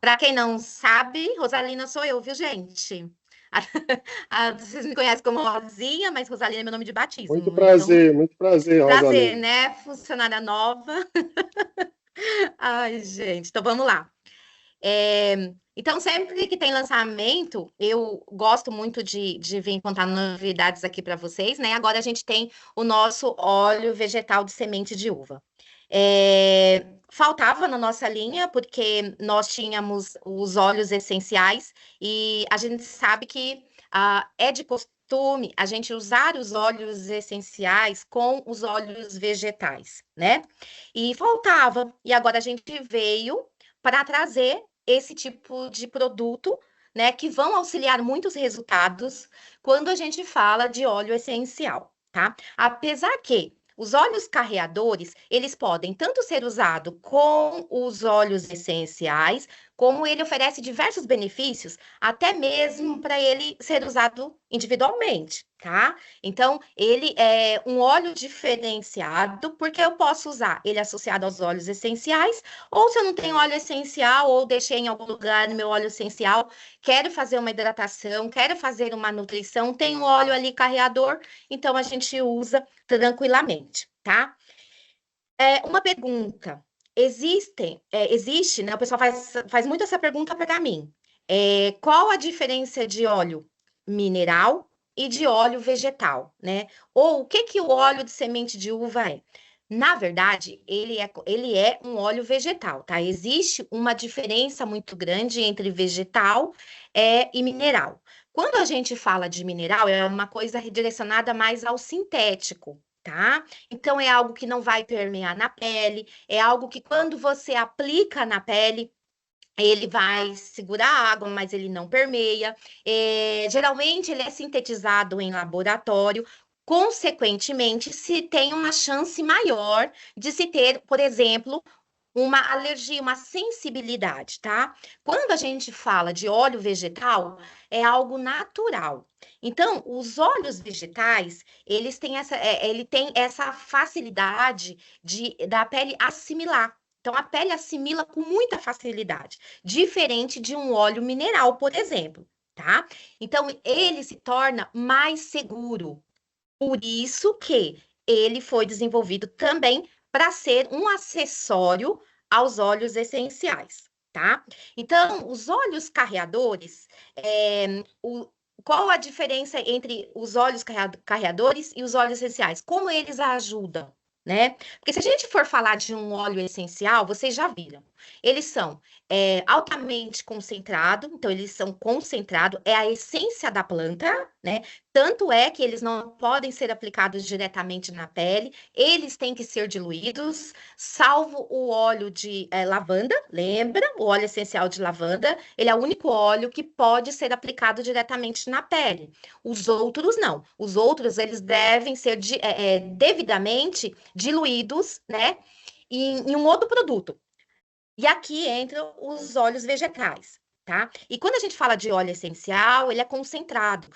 Para quem não sabe, Rosalina sou eu, viu, gente? Vocês me conhecem como Rosinha, mas Rosalina é meu nome de batismo. Então, Muito prazer, prazer, Rosalina. né? Funcionária nova. Ai, gente, então vamos lá. Então, sempre que tem lançamento, eu gosto muito de vir contar novidades aqui para vocês, né? Agora a gente tem o nosso óleo vegetal de semente de uva. Faltava na nossa linha, porque nós tínhamos os óleos essenciais, e a gente sabe que é de costume a gente usar os óleos essenciais com os óleos vegetais, né? E faltava, e agora a gente veio para trazer esse tipo de produto, né, que vão auxiliar muitos resultados quando a gente fala de óleo essencial, tá? Apesar que os óleos carreadores, eles podem tanto ser usados com os óleos essenciais, como ele oferece diversos benefícios, até mesmo para ele ser usado individualmente, tá? Então, ele é um óleo diferenciado, porque eu posso usar ele associado aos óleos essenciais, ou se eu não tenho óleo essencial, ou deixei em algum lugar no meu óleo essencial, quero fazer uma hidratação, quero fazer uma nutrição, tem um óleo ali carreador, então a gente usa tranquilamente, tá? Uma pergunta. Existe, né? O pessoal faz muito essa pergunta para mim. Qual a diferença de óleo mineral e de óleo vegetal, né? Ou o que que o óleo de semente de uva é? Na verdade, ele é um óleo vegetal, tá? Existe uma diferença muito grande entre vegetal, e mineral. Quando a gente fala de mineral, é uma coisa direcionada mais ao sintético, tá? Então, é algo que não vai permear na pele, é algo que quando você aplica na pele, ele vai segurar a água, mas ele não permeia. Geralmente, ele é sintetizado em laboratório. Consequentemente, se tem uma chance maior de se ter, por exemplo, uma alergia, uma sensibilidade, tá? Quando a gente fala de óleo vegetal, é algo natural. Então, os óleos vegetais, ele tem essa facilidade da pele assimilar. Então, a pele assimila com muita facilidade, diferente de um óleo mineral, por exemplo, tá? Então, ele se torna mais seguro. Por isso que ele foi desenvolvido também para ser um acessório aos óleos essenciais, tá? Então, os óleos carreadores, qual a diferença entre os óleos carreadores e os óleos essenciais? Como eles ajudam, né? Porque se a gente for falar de um óleo essencial, vocês já viram, eles são altamente concentrados, então eles são concentrados, é a essência da planta, né? Tanto é que eles não podem ser aplicados diretamente na pele, eles têm que ser diluídos, salvo o óleo de lavanda, lembra? O óleo essencial de lavanda, ele é o único óleo que pode ser aplicado diretamente na pele. Os outros não. Os outros, eles devem ser devidamente diluídos, né? Em um outro produto. E aqui entram os óleos vegetais, tá? E quando a gente fala de óleo essencial, ele é concentrado.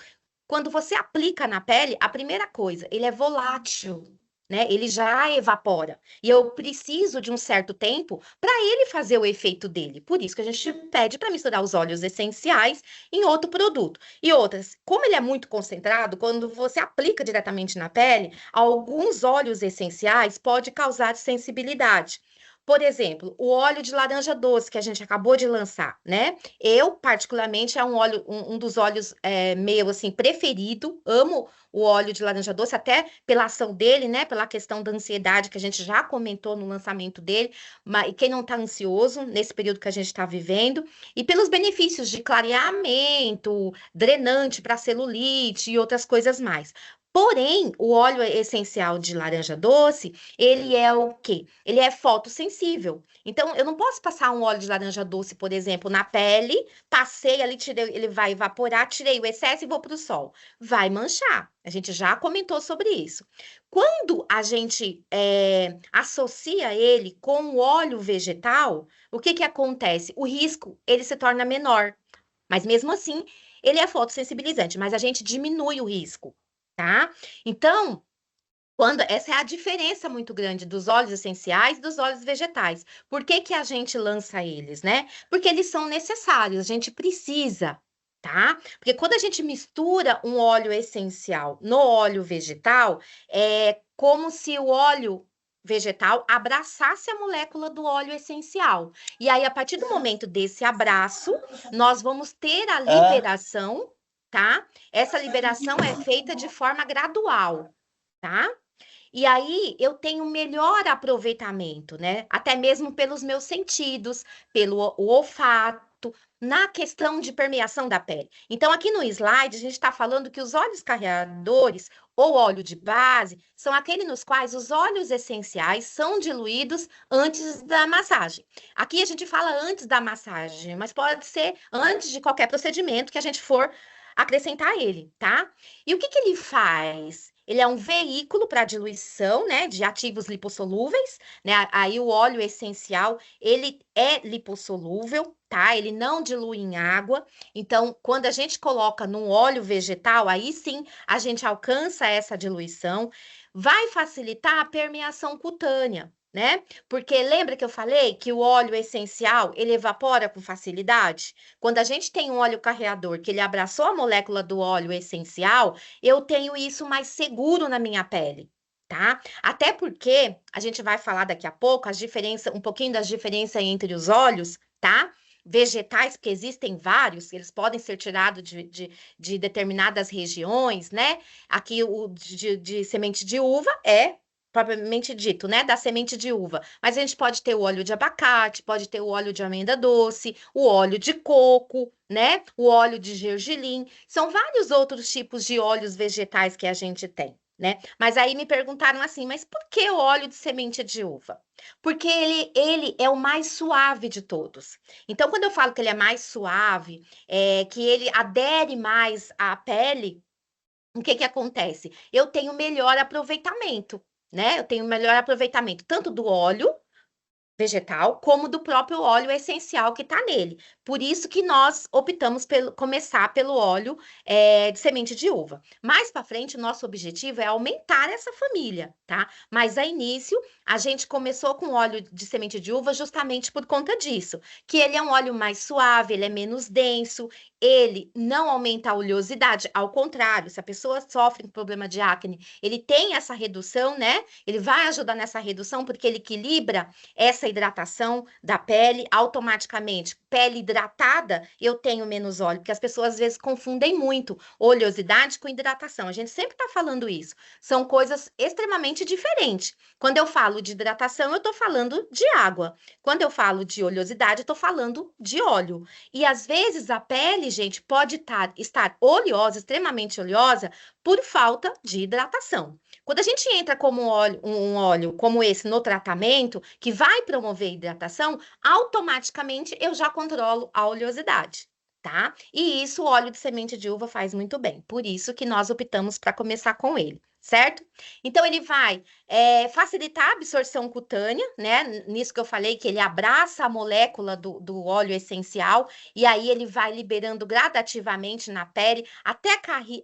Quando você aplica na pele, a primeira coisa, ele é volátil, né? Ele já evapora. E eu preciso de um certo tempo para ele fazer o efeito dele. Por isso que a gente pede para misturar os óleos essenciais em outro produto. E outras, como ele é muito concentrado, quando você aplica diretamente na pele, alguns óleos essenciais pode causar sensibilidade. Por exemplo, o óleo de laranja doce que a gente acabou de lançar, né? Eu, particularmente, é um dos óleos meu, assim, preferido. Amo o óleo de laranja doce, até pela ação dele, né? Pela questão da ansiedade que a gente já comentou no lançamento dele. Mas quem não está ansioso nesse período que a gente está vivendo, e pelos benefícios de clareamento, drenante para celulite e outras coisas mais. Porém, o óleo essencial de laranja doce, ele é o quê? Ele é fotossensível. Então, eu não posso passar um óleo de laranja doce, por exemplo, na pele, passei ali, tirei, ele vai evaporar, tirei o excesso e vou para o sol. Vai manchar. A gente já comentou sobre isso. Quando a gente associa ele com o óleo vegetal, o que que acontece? O risco, ele se torna menor. Mas mesmo assim, ele é fotossensibilizante, mas a gente diminui o risco, tá? Então, Essa é a diferença muito grande dos óleos essenciais e dos óleos vegetais. Por que que a gente lança eles, né? Porque eles são necessários, a gente precisa, tá? Porque quando a gente mistura um óleo essencial no óleo vegetal, é como se o óleo vegetal abraçasse a molécula do óleo essencial. E aí, a partir do momento desse abraço, nós vamos ter a liberação, tá? Essa liberação é feita de forma gradual, tá? E aí eu tenho melhor aproveitamento, né? Até mesmo pelos meus sentidos, pelo o olfato, na questão de permeação da pele. Então, aqui no slide, a gente está falando que os óleos carreadores ou óleo de base são aqueles nos quais os óleos essenciais são diluídos antes da massagem. Aqui a gente fala antes da massagem, mas pode ser antes de qualquer procedimento que a gente for acrescentar ele, tá? E o que que ele faz? Ele é um veículo para diluição, né, de ativos lipossolúveis, né? Aí o óleo essencial, ele é lipossolúvel, tá? Ele não dilui em água. Então, quando a gente coloca num óleo vegetal, aí sim a gente alcança essa diluição. Vai facilitar a permeação cutânea, né? Porque lembra que eu falei que o óleo essencial, ele evapora com facilidade? Quando a gente tem um óleo carreador que ele abraçou a molécula do óleo essencial, eu tenho isso mais seguro na minha pele, tá? Até porque a gente vai falar daqui a pouco as diferenças, um pouquinho das diferenças entre os óleos, tá? Vegetais, porque existem vários, eles podem ser tirados de determinadas regiões, né? Aqui o de semente de uva é propriamente dito, né, da semente de uva. Mas a gente pode ter o óleo de abacate, pode ter o óleo de amêndoa doce, o óleo de coco, né, o óleo de gergelim. São vários outros tipos de óleos vegetais que a gente tem, né? Mas aí me perguntaram assim, mas por que o óleo de semente de uva? Porque ele é o mais suave de todos. Então, quando eu falo que ele é mais suave, que ele adere mais à pele, o que que acontece? Eu tenho melhor aproveitamento, né? Eu tenho melhor aproveitamento tanto do óleo vegetal, como do próprio óleo essencial que está nele. Por isso que nós optamos pelo começar pelo óleo de semente de uva. Mais para frente, o nosso objetivo é aumentar essa família, tá? Mas a início, a gente começou com óleo de semente de uva justamente por conta disso, que ele é um óleo mais suave, ele é menos denso, ele não aumenta a oleosidade, ao contrário, se a pessoa sofre com problema de acne, ele tem essa redução, né? Ele vai ajudar nessa redução porque ele equilibra essa hidratação da pele automaticamente. Pele hidratada, eu tenho menos óleo, porque as pessoas às vezes confundem muito oleosidade com hidratação. A gente sempre está falando isso. São coisas extremamente diferentes. Quando eu falo de hidratação, eu estou falando de água. Quando eu falo de oleosidade, eu estou falando de óleo. E às vezes a pele, gente, pode estar oleosa, extremamente oleosa, por falta de hidratação. Quando a gente entra como um óleo como esse no tratamento, que vai promover hidratação, automaticamente eu já controlo a oleosidade, tá? E isso o óleo de semente de uva faz muito bem. Por isso que nós optamos para começar com ele, certo? Então, ele vai facilitar a absorção cutânea, né? Nisso que eu falei, que ele abraça a molécula do óleo essencial, e aí ele vai liberando gradativamente na pele, até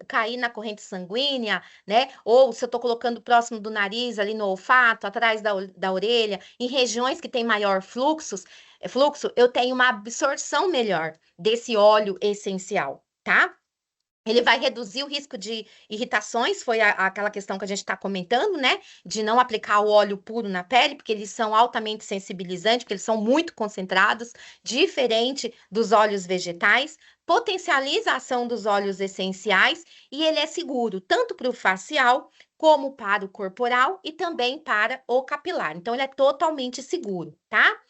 cair na corrente sanguínea, né? Ou se eu estou colocando próximo do nariz, ali no olfato, atrás da orelha, em regiões que tem maior fluxo, eu tenho uma absorção melhor desse óleo essencial, tá? Ele vai reduzir o risco de irritações, foi aquela questão que a gente está comentando, né? De não aplicar o óleo puro na pele, porque eles são altamente sensibilizantes, porque eles são muito concentrados, diferente dos óleos vegetais, potencializa a ação dos óleos essenciais e ele é seguro tanto para o facial, como para o corporal e também para o capilar. Então, ele é totalmente seguro, tá?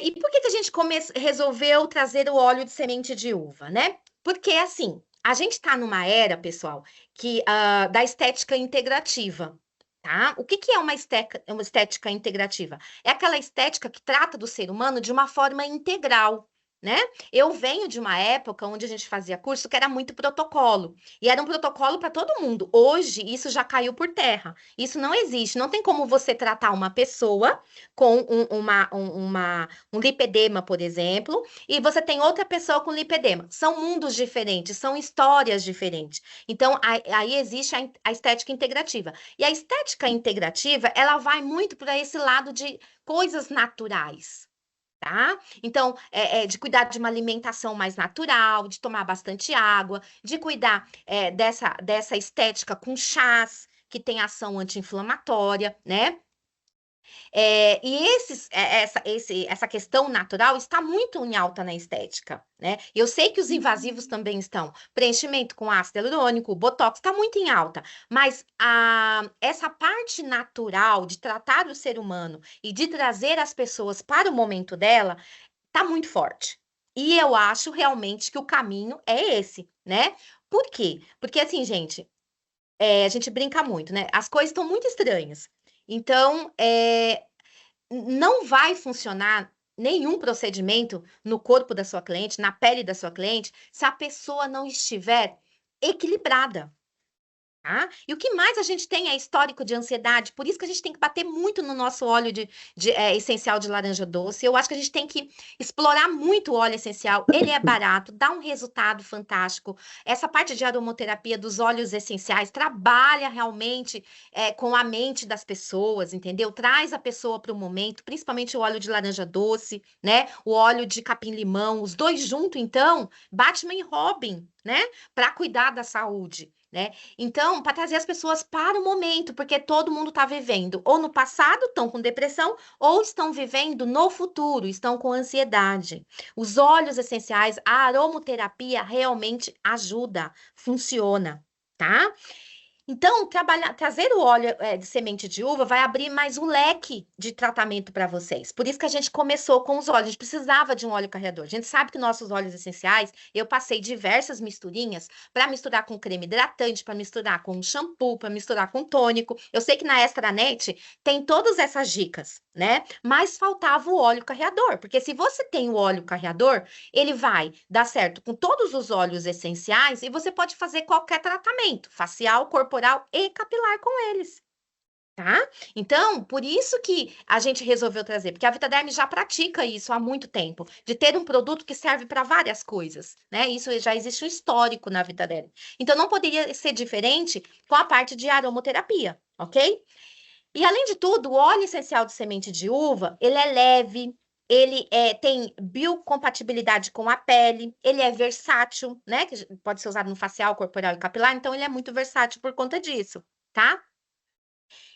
E por que que a gente resolveu trazer o óleo de semente de uva, né? Porque, assim, a gente está numa era, pessoal, da estética integrativa, tá? O que que é uma estética integrativa? É aquela estética que trata do ser humano de uma forma integral, né? Eu venho de uma época onde a gente fazia curso que era muito protocolo, e era um protocolo para todo mundo. Hoje, isso já caiu por terra. Isso não existe. Não tem como você tratar uma pessoa com um lipedema, por exemplo, e você tem outra pessoa com lipedema. São mundos diferentes, são histórias diferentes. Então, aí existe a estética integrativa. E a estética integrativa, ela vai muito para esse lado de coisas naturais. Tá? Então, de cuidar de uma alimentação mais natural, de tomar bastante água, de cuidar dessa estética com chás, que tem ação anti-inflamatória, né? E essa questão natural está muito em alta na estética, né? Eu sei que os invasivos também estão. Preenchimento com ácido hialurônico, botox está muito em alta, mas essa parte natural de tratar o ser humano e de trazer as pessoas para o momento dela está muito forte. E eu acho realmente que o caminho é esse, né? Por quê? Porque assim, gente, a gente brinca muito, né? As coisas estão muito estranhas. Então, não vai funcionar nenhum procedimento no corpo da sua cliente, na pele da sua cliente, se a pessoa não estiver equilibrada. Tá? E o que mais a gente tem é histórico de ansiedade, por isso que a gente tem que bater muito no nosso óleo essencial de laranja doce. Eu acho que a gente tem que explorar muito o óleo essencial. Ele é barato, dá um resultado fantástico. Essa parte de aromaterapia dos óleos essenciais trabalha realmente com a mente das pessoas, entendeu? Traz a pessoa para o momento, principalmente o óleo de laranja doce, né? O óleo de capim-limão, os dois juntos, então, Batman e Robin, né? Para cuidar da saúde. Né? Então, para trazer as pessoas para o momento, porque todo mundo está vivendo ou no passado, estão com depressão, ou estão vivendo no futuro, estão com ansiedade. Os óleos essenciais, a aromoterapia realmente ajuda, funciona, tá? Então, trazer o óleo de semente de uva vai abrir mais um leque de tratamento para vocês. Por isso que a gente começou com os óleos. A gente precisava de um óleo carreador. A gente sabe que nossos óleos essenciais, eu passei diversas misturinhas para misturar com creme hidratante, para misturar com shampoo, para misturar com tônico. Eu sei que na Extranet tem todas essas dicas, né? Mas faltava o óleo carreador, porque se você tem o óleo carreador, ele vai dar certo com todos os óleos essenciais e você pode fazer qualquer tratamento, facial, corporal e capilar com eles. Tá? Então, por isso que a gente resolveu trazer, porque a Vitaderm já pratica isso há muito tempo, de ter um produto que serve para várias coisas, né? Isso já existe um histórico na Vitaderm. Então, não poderia ser diferente com a parte de aromoterapia, ok? E além de tudo, o óleo essencial de semente de uva, ele é leve, ele tem biocompatibilidade com a pele, ele é versátil, né? Que pode ser usado no facial, corporal e capilar, então ele é muito versátil por conta disso, tá?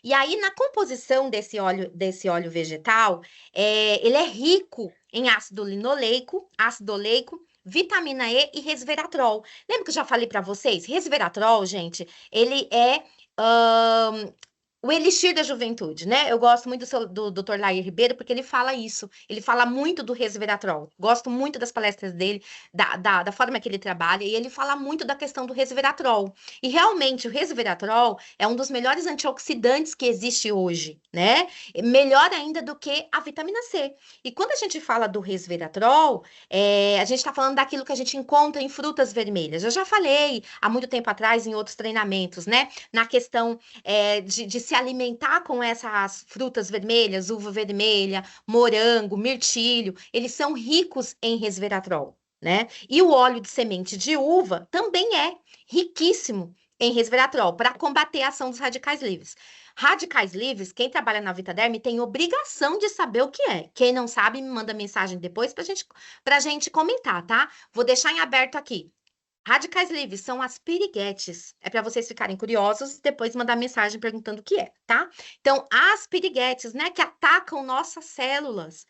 E aí, na composição desse óleo vegetal, ele é rico em ácido linoleico, ácido oleico, vitamina E e resveratrol. Lembra que eu já falei para vocês? Resveratrol, gente, ele é o elixir da juventude, né? Eu gosto muito do Dr. Lair Ribeiro, porque ele fala isso. Ele fala muito do resveratrol. Gosto muito das palestras dele, da forma que ele trabalha, e ele fala muito da questão do resveratrol. E realmente, o resveratrol é um dos melhores antioxidantes que existe hoje, né? Melhor ainda do que a vitamina C. E quando a gente fala do resveratrol, a gente está falando daquilo que a gente encontra em frutas vermelhas. Eu já falei há muito tempo atrás em outros treinamentos, né? Na questão de se alimentar com essas frutas vermelhas, uva vermelha, morango, mirtilho, eles são ricos em resveratrol, né? E o óleo de semente de uva também é riquíssimo em resveratrol para combater a ação dos radicais livres. Radicais livres, quem trabalha na Vitaderm tem obrigação de saber o que é. Quem não sabe, me manda mensagem depois para gente comentar, tá? Vou deixar em aberto aqui. Radicais livres são as piriguetes. É para vocês ficarem curiosos e depois mandar mensagem perguntando o que é, tá? Então, as piriguetes, né, que atacam nossas células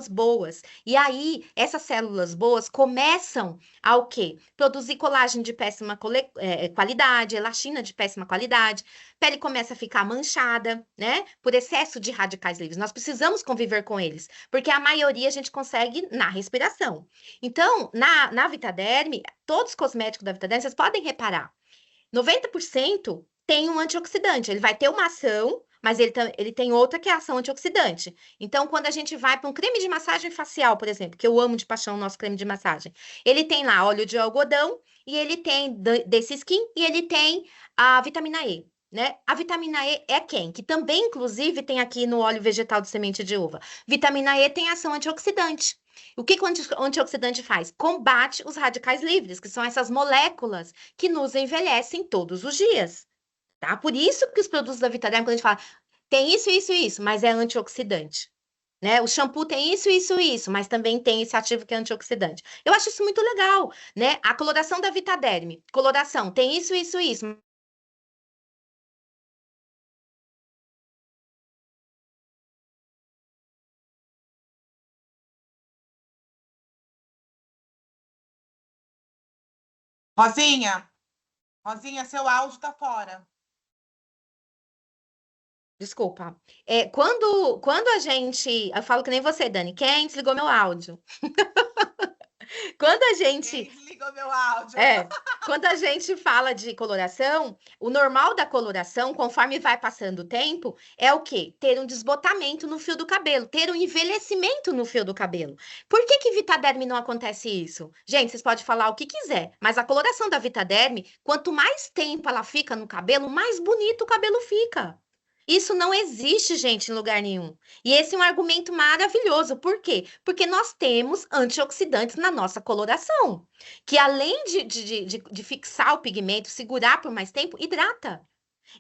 boas. E aí, essas células boas começam a o quê? Produzir colágeno de péssima qualidade, elastina de péssima qualidade. Pele começa a ficar manchada, né, por excesso de radicais livres. Nós precisamos conviver com eles, porque a maioria a gente consegue na respiração. Então, na Vitaderm, todos os cosméticos da Vitaderm, vocês podem reparar, 90% tem um antioxidante. Ele vai ter uma ação, mas ele tem outra que é a ação antioxidante. Então, quando a gente vai para um creme de massagem facial, por exemplo, que eu amo de paixão o nosso creme de massagem, ele tem lá óleo de algodão e ele tem desse skin e ele tem a vitamina E. Né? A vitamina E é quem? Que também, inclusive, tem aqui no óleo vegetal de semente de uva. Vitamina E tem ação antioxidante. O que que o antioxidante faz? Combate os radicais livres, que são essas moléculas que nos envelhecem todos os dias, tá? Por isso que os produtos da Vitaderm, quando a gente fala, tem isso, mas é antioxidante, né? O shampoo tem isso, mas também tem esse ativo que é antioxidante. Eu acho isso muito legal, né? A coloração da Vitaderm, coloração, tem isso. Rosinha, Rosinha, seu áudio tá fora. Desculpa. Quando a gente. Eu falo que nem você, Dani. Quem desligou meu áudio? Quando a Quem gente desligou meu áudio? É, quando a gente fala de coloração, o normal da coloração, conforme vai passando o tempo, é o quê? Ter um desbotamento no fio do cabelo, ter um envelhecimento no fio do cabelo. Por que que Vitaderm não acontece isso? Gente, vocês podem falar o que quiser, mas a coloração da Vitaderm, quanto mais tempo ela fica no cabelo, mais bonito o cabelo fica. Isso não existe, gente, em lugar nenhum. E esse é um argumento maravilhoso. Por quê? Porque nós temos antioxidantes na nossa coloração que além de fixar o pigmento, segurar por mais tempo, hidrata.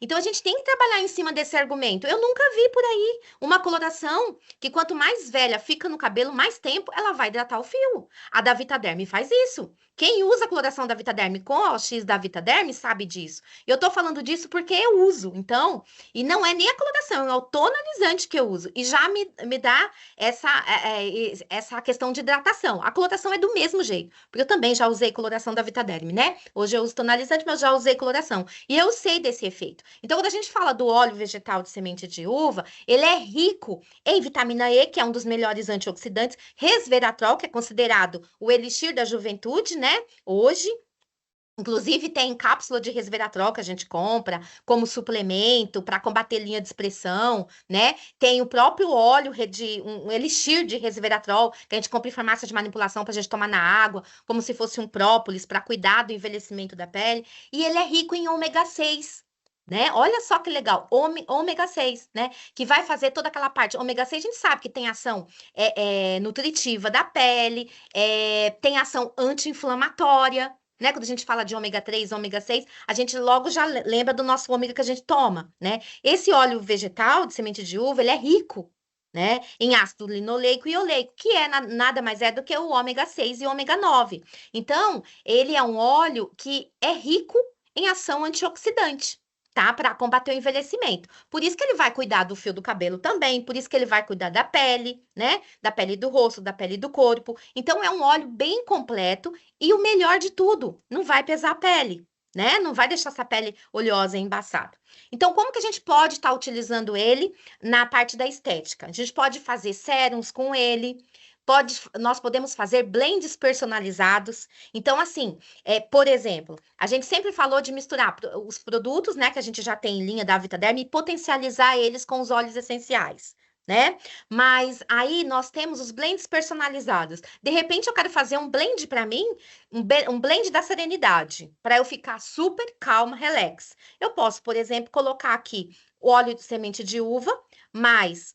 Então a gente tem que trabalhar em cima desse argumento. Eu nunca vi por aí uma coloração que quanto mais velha fica no cabelo, mais tempo ela vai hidratar o fio. A da Vitaderm faz isso. Quem usa a coloração da Vitaderm com a OX da Vitaderm sabe disso. Eu tô falando disso porque eu uso. Então, e não é nem a coloração, é o tonalizante que eu uso. E já me dá essa questão de hidratação. A coloração é do mesmo jeito. Porque eu também já usei coloração da Vitaderm, né? Hoje eu uso tonalizante, mas eu já usei coloração. E eu sei desse efeito. Então, quando a gente fala do óleo vegetal de semente de uva, ele é rico em vitamina E, que é um dos melhores antioxidantes, resveratrol, que é considerado o elixir da juventude, né? Hoje. Inclusive, tem cápsula de resveratrol que a gente compra como suplemento para combater linha de expressão, né? Tem o próprio óleo de um elixir de resveratrol que a gente compra em farmácia de manipulação para a gente tomar na água, como se fosse um própolis para cuidar do envelhecimento da pele. E ele é rico em ômega 6. Né? Olha só que legal, ômega 6, né? Que vai fazer toda aquela parte. Ômega 6 a gente sabe que tem ação nutritiva da pele, tem ação anti-inflamatória, né? Quando a gente fala de ômega 3, ômega 6, a gente logo já lembra do nosso ômega que a gente toma, né? Esse óleo vegetal de semente de uva, ele é rico, né? Em ácido linoleico e oleico, que nada mais é do que o ômega 6 e ômega 9. Então, ele é um óleo que é rico em ação antioxidante. Tá? Para combater o envelhecimento. Por isso que ele vai cuidar do fio do cabelo também, por isso que ele vai cuidar da pele, né? Da pele do rosto, da pele do corpo. Então, é um óleo bem completo e o melhor de tudo, não vai pesar a pele, né? Não vai deixar essa pele oleosa e embaçada. Então, como que a gente pode estar utilizando ele na parte da estética? A gente pode fazer sérums com ele, nós podemos fazer blends personalizados. Então, assim, por exemplo, a gente sempre falou de misturar os produtos, né, que a gente já tem em linha da Vitaderm e potencializar eles com os óleos essenciais. Né? Mas aí nós temos os blends personalizados. De repente, eu quero fazer um blend para mim, um blend da serenidade, para eu ficar super calma, relax. Eu posso, por exemplo, colocar aqui o óleo de semente de uva, mais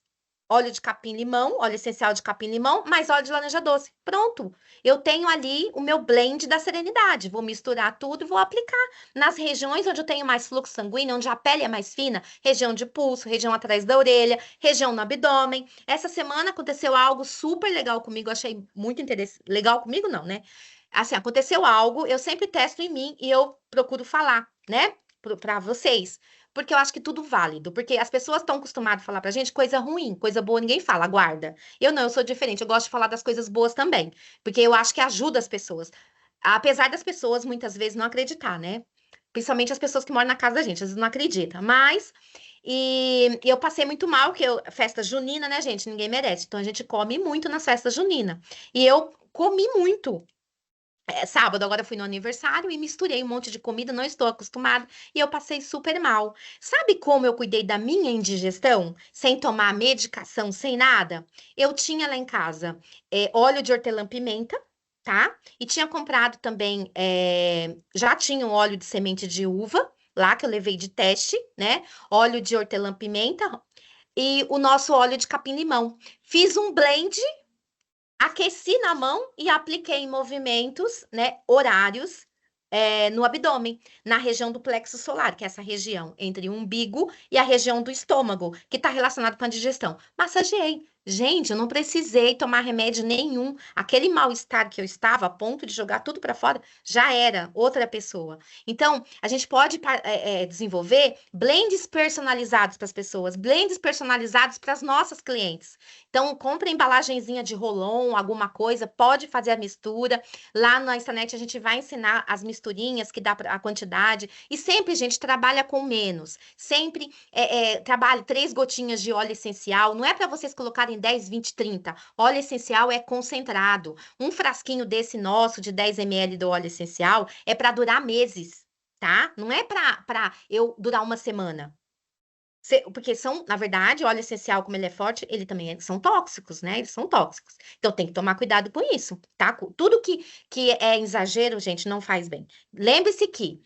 óleo de capim-limão, óleo essencial de capim-limão, mais óleo de laranja doce. Pronto. Eu tenho ali o meu blend da serenidade. Vou misturar tudo e vou aplicar nas regiões onde eu tenho mais fluxo sanguíneo, onde a pele é mais fina, região de pulso, região atrás da orelha, região no abdômen. Essa semana aconteceu algo super legal comigo, achei muito interessante. Legal comigo não, né? Assim, aconteceu algo, eu sempre testo em mim e eu procuro falar, né? Para vocês. Porque eu acho que tudo válido. Porque as pessoas estão acostumadas a falar pra gente coisa ruim, coisa boa ninguém fala, guarda. Eu não, eu sou diferente, eu gosto de falar das coisas boas também. Porque eu acho que ajuda as pessoas. Apesar das pessoas muitas vezes não acreditar, né? Principalmente as pessoas que moram na casa da gente, às vezes não acreditam. Mas, e eu passei muito mal, que festa junina, né, gente? Ninguém merece. Então a gente come muito nas festas juninas. E eu comi muito. Sábado, agora eu fui no aniversário e misturei um monte de comida, não estou acostumada e eu passei super mal. Sabe como eu cuidei da minha indigestão? Sem tomar medicação, sem nada? Eu tinha lá em casa óleo de hortelã-pimenta, tá? E tinha comprado também, já tinha um óleo de semente de uva, lá que eu levei de teste, né? Óleo de hortelã-pimenta e o nosso óleo de capim-limão. Fiz um blend. Aqueci na mão e apliquei em movimentos, né, horários, no abdômen, na região do plexo solar, que é essa região entre o umbigo e a região do estômago, que está relacionado com a digestão. Massageei. Gente, eu não precisei tomar remédio nenhum. Aquele mal-estar que eu estava, a ponto de jogar tudo para fora, já era outra pessoa. Então, a gente pode desenvolver blends personalizados para as pessoas, blends personalizados para as nossas clientes. Então, compra embalagenzinha de Rolon, alguma coisa, pode fazer a mistura. Lá na internet a gente vai ensinar as misturinhas que dá a quantidade. E sempre, gente, trabalha com menos. Sempre trabalhe 3 gotinhas de óleo essencial. Não é para vocês colocarem 10, 20, 30. Óleo essencial é concentrado. Um frasquinho desse nosso, de 10 ml do óleo essencial, é para durar meses, tá? Não é para eu durar uma semana. Porque são, na verdade, óleo essencial, como ele é forte, ele também são tóxicos, né? Eles são tóxicos. Então tem que tomar cuidado com isso, tá? Tudo que é exagero, gente, não faz bem. Lembre-se que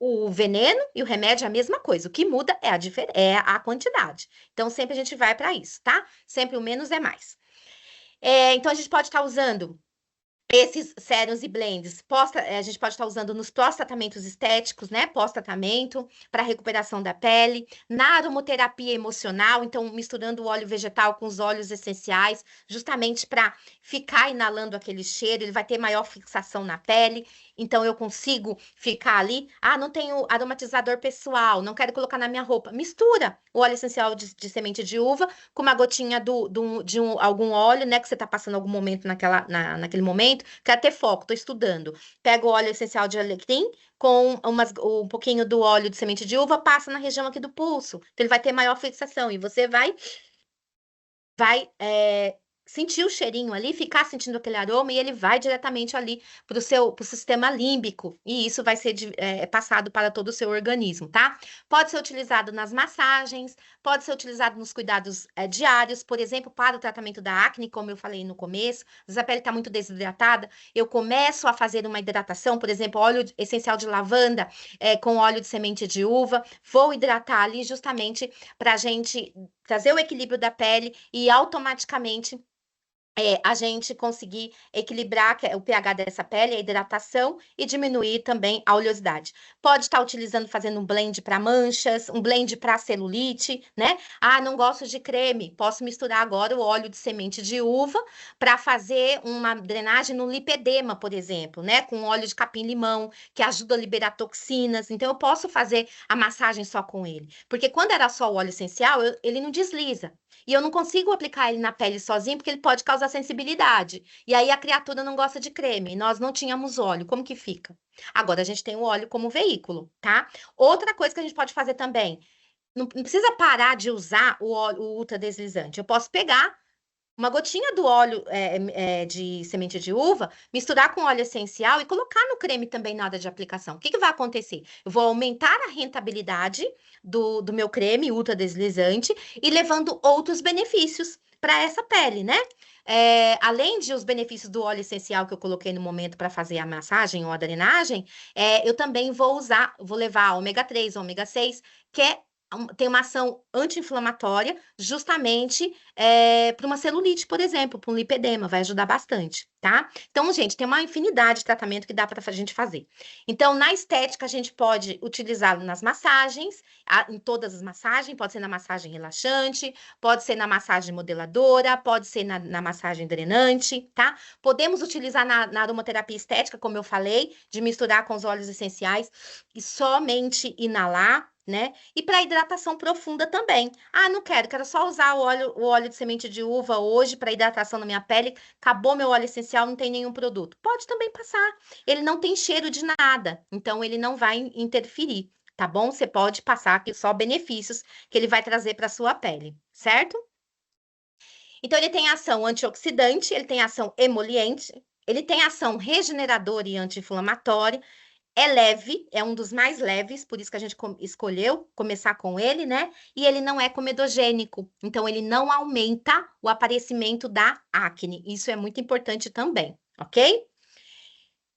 o veneno e o remédio é a mesma coisa. O que muda é a quantidade. Então sempre a gente vai para isso, tá? Sempre o menos é mais. Então a gente pode estar usando esses sérums e blends, a gente pode estar usando nos pós-tratamentos estéticos, né? Pós-tratamento, para recuperação da pele, na aromoterapia emocional, então misturando o óleo vegetal com os óleos essenciais, justamente para ficar inalando aquele cheiro, ele vai ter maior fixação na pele, então eu consigo ficar ali. Ah, não tenho aromatizador pessoal, não quero colocar na minha roupa. Mistura o óleo essencial de semente de uva com uma gotinha algum óleo, né? Que você está passando algum momento naquele momento. Quero ter foco, estou estudando. Pega o óleo essencial de alecrim com um pouquinho do óleo de semente de uva, passa na região aqui do pulso. Então, ele vai ter maior fixação e você vai sentir o cheirinho ali, ficar sentindo aquele aroma e ele vai diretamente ali para o sistema límbico e isso vai ser passado para todo o seu organismo, tá? Pode ser utilizado nas massagens, pode ser utilizado nos cuidados diários, por exemplo, para o tratamento da acne, como eu falei no começo, às vezes a pele está muito desidratada, eu começo a fazer uma hidratação, por exemplo, óleo essencial de lavanda com óleo de semente de uva, vou hidratar ali justamente para a gente trazer o equilíbrio da pele e automaticamente a gente conseguir equilibrar o pH dessa pele, a hidratação e diminuir também a oleosidade. Pode estar utilizando, fazendo um blend para manchas, um blend para celulite, né? Ah, não gosto de creme, posso misturar agora o óleo de semente de uva para fazer uma drenagem no lipedema, por exemplo, né? Com óleo de capim-limão, que ajuda a liberar toxinas. Então, eu posso fazer a massagem só com ele. Porque quando era só o óleo essencial, ele não desliza. E eu não consigo aplicar ele na pele sozinho, porque ele pode causar sensibilidade. E aí a criatura não gosta de creme. Nós não tínhamos óleo. Como que fica? Agora a gente tem o óleo como veículo, tá? Outra coisa que a gente pode fazer também, não precisa parar de usar o ultra deslizante. Eu posso pegar uma gotinha do óleo de semente de uva, misturar com óleo essencial e colocar no creme também na hora de aplicação. O que vai acontecer? Eu vou aumentar a rentabilidade do meu creme ultra deslizante e levando outros benefícios para essa pele, né? Além de os benefícios do óleo essencial que eu coloquei no momento para fazer a massagem ou a drenagem, eu também vou levar ômega 3, ômega 6, que tem uma ação anti-inflamatória, justamente para uma celulite, por exemplo, para um lipedema, vai ajudar bastante, tá? Então, gente, tem uma infinidade de tratamento que dá para a gente fazer. Então, na estética, a gente pode utilizá-lo nas massagens, em todas as massagens, pode ser na massagem relaxante, pode ser na massagem modeladora, pode ser na massagem drenante, tá? Podemos utilizar na aromaterapia estética, como eu falei, de misturar com os óleos essenciais e somente inalar, né? E para hidratação profunda também. Ah, não quero só usar o óleo de semente de uva hoje para hidratação na minha pele. Acabou meu óleo essencial, não tem nenhum produto. Pode também passar. Ele não tem cheiro de nada, então ele não vai interferir, tá bom? Você pode passar aqui só benefícios que ele vai trazer para sua pele, certo? Então ele tem ação antioxidante, ele tem ação emoliente, Ele tem ação regeneradora e anti-inflamatória, é leve, é um dos mais leves, por isso que a gente escolheu começar com ele, né? E ele não é comedogênico, então ele não aumenta o aparecimento da acne. Isso é muito importante também, ok?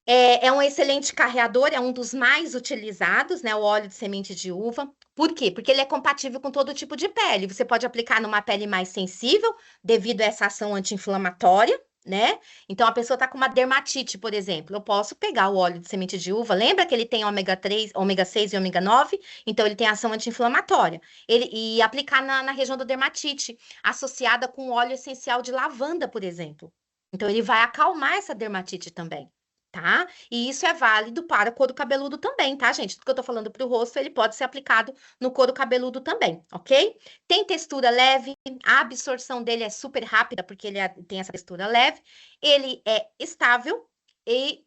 É um excelente carreador, é um dos mais utilizados, né? O óleo de semente de uva. Por quê? Porque ele é compatível com todo tipo de pele. Você pode aplicar numa pele mais sensível, devido a essa ação anti-inflamatória, né? Então, a pessoa está com uma dermatite, por exemplo. Eu posso pegar o óleo de semente de uva. Lembra que ele tem ômega 3, ômega 6 e ômega 9? Então, ele tem ação anti-inflamatória. E aplicar na região da dermatite, associada com óleo essencial de lavanda, por exemplo. Então, ele vai acalmar essa dermatite também. Tá? E isso é válido para o couro cabeludo também, tá, gente? Tudo que eu tô falando para o rosto, ele pode ser aplicado no couro cabeludo também, ok? Tem textura leve, a absorção dele é super rápida, porque tem essa textura leve. Ele é estável e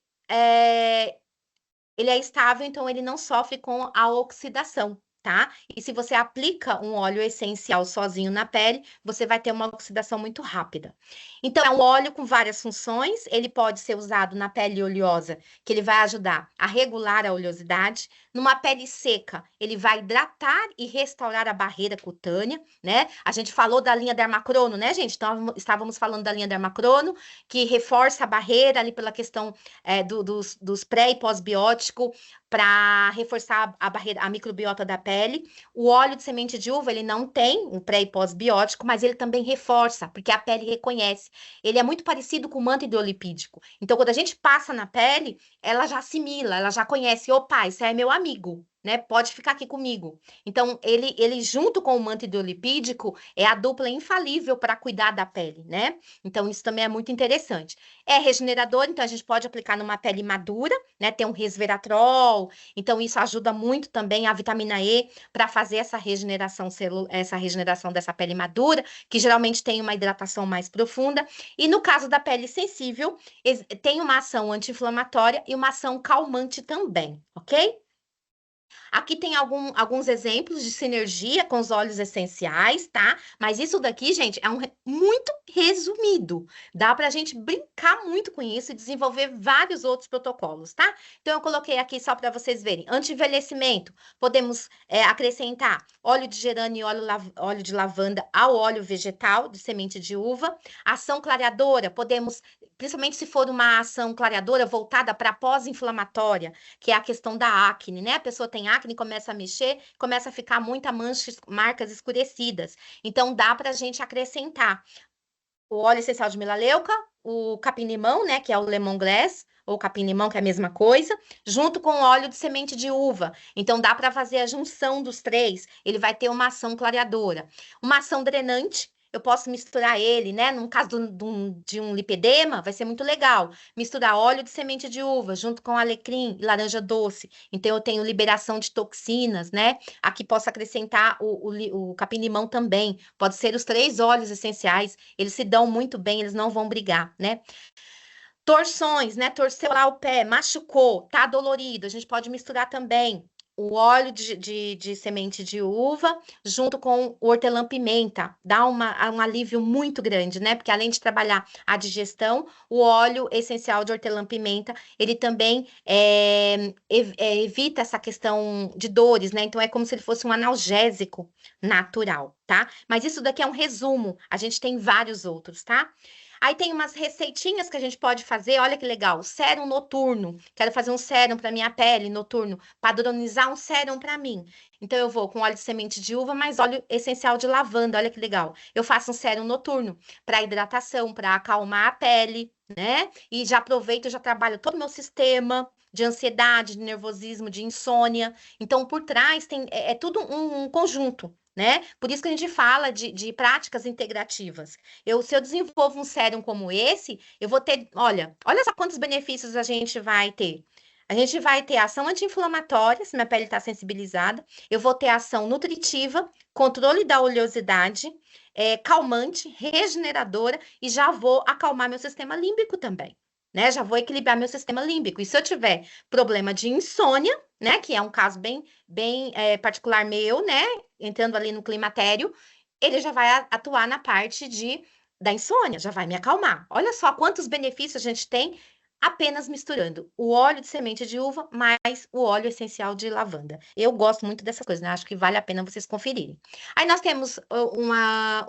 ele é estável, então ele não sofre com a oxidação, tá? E se você aplica um óleo essencial sozinho na pele, você vai ter uma oxidação muito rápida. Então, é um óleo com várias funções, ele pode ser usado na pele oleosa, que ele vai ajudar a regular a oleosidade. Numa pele seca, ele vai hidratar e restaurar a barreira cutânea, né? A gente falou da linha Dermacrono, né, gente? Então, estávamos falando da linha Dermacrono, que reforça a barreira ali pela questão dos pré e pós-biótico para reforçar a barreira, a microbiota da pele. O óleo de semente de uva, ele não tem um pré e pós-biótico, mas ele também reforça, porque a pele reconhece. Ele é muito parecido com o manto hidrolipídico. Então, quando a gente passa na pele, ela já assimila, ela já conhece, opa, isso é meu amigo, né? Pode ficar aqui comigo. Então, ele junto com o manto hidrolipídico, é a dupla infalível para cuidar da pele, né? Então, isso também é muito interessante. É regenerador, então a gente pode aplicar numa pele madura, né? Tem um resveratrol, então isso ajuda muito também a vitamina E para fazer essa regeneração dessa pele madura, que geralmente tem uma hidratação mais profunda. E no caso da pele sensível, tem uma ação anti-inflamatória e uma ação calmante também, ok? Aqui tem alguns exemplos de sinergia com os óleos essenciais, tá? Mas isso daqui, gente, é muito resumido. Dá para a gente brincar muito com isso e desenvolver vários outros protocolos, tá? Então, eu coloquei aqui só para vocês verem. Anti-envelhecimento, podemos acrescentar óleo de gerânio e óleo de lavanda ao óleo vegetal de semente de uva. Ação clareadora, podemos, principalmente se for uma ação clareadora voltada para pós-inflamatória, que é a questão da acne, né? A pessoa tem acne, começa a mexer, começa a ficar muita manchas, marcas escurecidas. Então, dá para a gente acrescentar o óleo essencial de melaleuca, o capim-limão, né? Que é o lemongrass, ou capim-limão, que é a mesma coisa, junto com o óleo de semente de uva. Então, dá para fazer a junção dos três. Ele vai ter uma ação clareadora. Uma ação drenante, eu posso misturar ele, né? No caso de um lipedema, vai ser muito legal. Misturar óleo de semente de uva junto com alecrim e laranja doce. Então, eu tenho liberação de toxinas, né? Aqui posso acrescentar o capim-limão também. Pode ser os três óleos essenciais. Eles se dão muito bem, eles não vão brigar, né? Torções, né? Torceu lá o pé, machucou, tá dolorido. A gente pode misturar também o óleo de semente de uva junto com o hortelã-pimenta. Dá um alívio muito grande, né? Porque além de trabalhar a digestão, o óleo essencial de hortelã-pimenta, ele também evita essa questão de dores, né? Então é como se ele fosse um analgésico natural, tá? Mas isso daqui é um resumo. A gente tem vários outros, tá? Aí tem umas receitinhas que a gente pode fazer, olha que legal, sérum noturno. Quero fazer um sérum para minha pele noturno, padronizar um sérum para mim. Então eu vou com óleo de semente de uva, mais óleo essencial de lavanda, olha que legal. Eu faço um sérum noturno para hidratação, para acalmar a pele, né? E já aproveito, já trabalho todo o meu sistema de ansiedade, de nervosismo, de insônia. Então por trás é tudo um conjunto, né? Por isso que a gente fala de práticas integrativas. Se eu desenvolvo um sérum como esse, eu vou ter, olha só quantos benefícios a gente vai ter. A gente vai ter ação anti-inflamatória, se minha pele está sensibilizada. Eu vou ter ação nutritiva, controle da oleosidade, calmante, regeneradora e já vou acalmar meu sistema límbico também, né? Já vou equilibrar meu sistema límbico. E se eu tiver problema de insônia, né? Que é um caso bem particular meu, né? Entrando ali no climatério, ele já vai atuar na parte de da insônia, já vai me acalmar. Olha só quantos benefícios a gente tem apenas misturando o óleo de semente de uva mais o óleo essencial de lavanda. Eu gosto muito dessas coisas, né? Acho que vale a pena vocês conferirem. Aí nós temos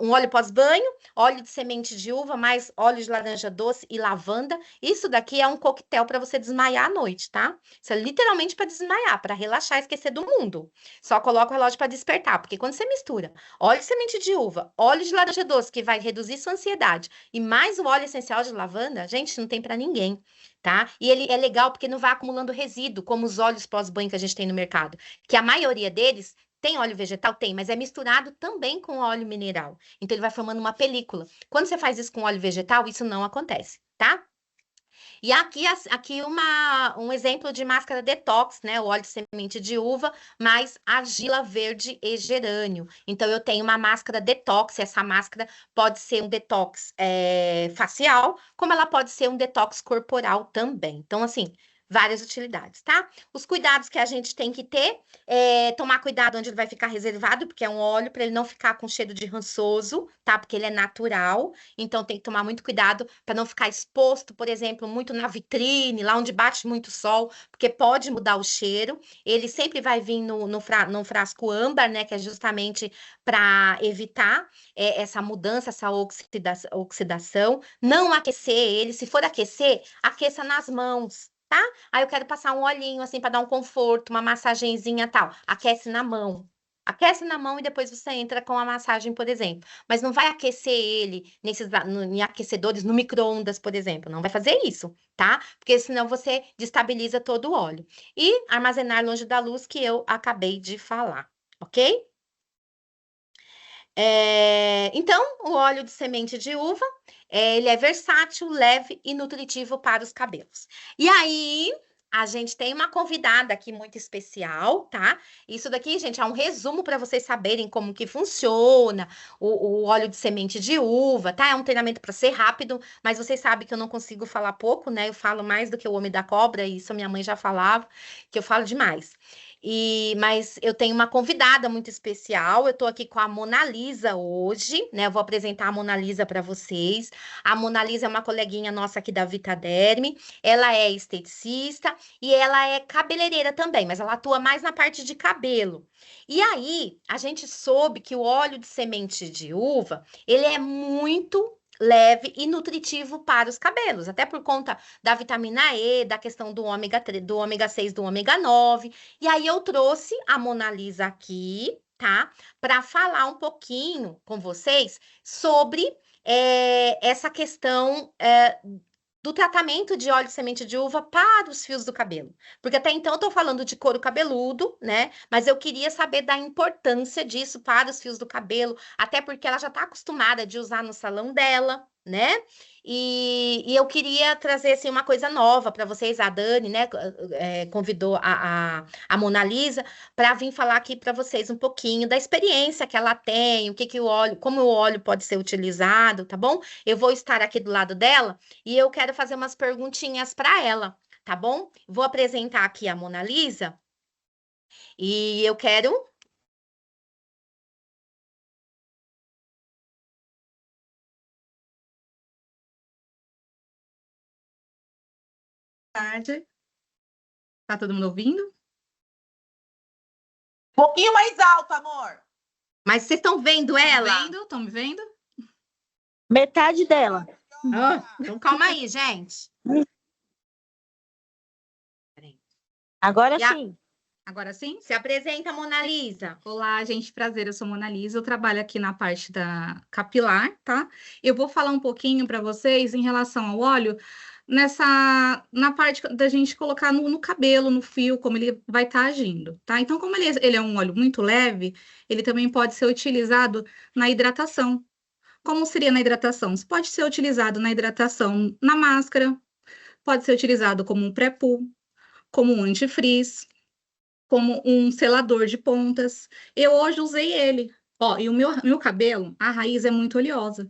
um óleo pós-banho, óleo de semente de uva mais óleo de laranja doce e lavanda. Isso daqui é um coquetel para você desmaiar à noite, tá? Isso é literalmente para desmaiar, para relaxar e esquecer do mundo. Só coloca o relógio para despertar, porque quando você mistura óleo de semente de uva, óleo de laranja doce, que vai reduzir sua ansiedade, e mais o óleo essencial de lavanda, gente, não tem para ninguém, tá? E ele é legal porque não vai acumulando resíduo, como os óleos pós-banho que a gente tem no mercado, que a maioria deles tem óleo vegetal? Tem, mas é misturado também com óleo mineral. Então ele vai formando uma película. Quando você faz isso com óleo vegetal, isso não acontece, tá? E aqui um exemplo de máscara detox, né? O óleo de semente de uva, mais argila verde e gerânio. Então, eu tenho uma máscara detox. Essa máscara pode ser um detox facial, como ela pode ser um detox corporal também. Então, assim, várias utilidades, tá? Os cuidados que a gente tem que ter tomar cuidado onde ele vai ficar reservado, porque é um óleo para ele não ficar com cheiro de rançoso, tá? Porque ele é natural. Então tem que tomar muito cuidado para não ficar exposto, por exemplo, muito na vitrine, lá onde bate muito sol, porque pode mudar o cheiro. Ele sempre vai vir no frasco âmbar, né? Que é justamente para evitar essa mudança, essa oxidação. Não aquecer ele. Se for aquecer, aqueça nas mãos. Tá? Aí eu quero passar um olhinho assim para dar um conforto, uma massagenzinha tal. Aquece na mão. Aquece na mão e depois você entra com a massagem, por exemplo. Mas não vai aquecer ele em aquecedores no micro-ondas, por exemplo. Não vai fazer isso, tá? Porque senão você destabiliza todo o óleo. E armazenar longe da luz, que eu acabei de falar, ok? Então, o óleo de semente de uva, ele é versátil, leve e nutritivo para os cabelos. E aí, a gente tem uma convidada aqui muito especial, tá? Isso daqui, gente, é um resumo para vocês saberem como que funciona o óleo de semente de uva, tá? É um treinamento para ser rápido, mas vocês sabem que eu não consigo falar pouco, né? Eu falo mais do que o homem da cobra, e isso a minha mãe já falava, que eu falo demais. Mas eu tenho uma convidada muito especial. Eu estou aqui com a Mona Lisa hoje, né? Eu vou apresentar a Mona Lisa para vocês. A Mona Lisa é uma coleguinha nossa aqui da Vitaderm. Ela é esteticista e ela é cabeleireira também, mas ela atua mais na parte de cabelo. E aí, a gente soube que o óleo de semente de uva, ele é muito leve e nutritivo para os cabelos, até por conta da vitamina E, da questão do ômega 3, do ômega 6, do ômega 9. E aí eu trouxe a Mona Lisa aqui, tá? Para falar um pouquinho com vocês sobre essa questão do tratamento de óleo de semente de uva para os fios do cabelo. Porque até então eu estou falando de couro cabeludo, né? Mas eu queria saber da importância disso para os fios do cabelo, até porque ela já está acostumada de usar no salão dela, né? E eu queria trazer assim, uma coisa nova para vocês. A Dani, né, convidou a Mona Lisa para vir falar aqui para vocês um pouquinho da experiência que ela tem, o que que o óleo, como o óleo pode ser utilizado, tá bom? Eu vou estar aqui do lado dela e eu quero fazer umas perguntinhas para ela, tá bom? Vou apresentar aqui a Mona Lisa e eu quero. Boa tarde. Tá todo mundo ouvindo? Um pouquinho mais alto, amor. Mas vocês estão vendo ela? Estão me vendo? Metade dela. Então calma aí, gente. Agora E a- sim. Agora sim? Se apresenta, Mona Lisa. Olá, gente, prazer, eu sou Mona Lisa, eu trabalho aqui na parte da capilar, tá? Eu vou falar um pouquinho para vocês em relação ao óleo, na parte da gente colocar no cabelo, no fio, como ele vai estar agindo, tá? Então, como ele é um óleo muito leve, ele também pode ser utilizado na hidratação. Como seria na hidratação? Pode ser utilizado na hidratação na máscara, pode ser utilizado como um pré-poo, como um antifrizz, como um selador de pontas. Eu hoje usei ele. Ó, e o meu cabelo, a raiz é muito oleosa.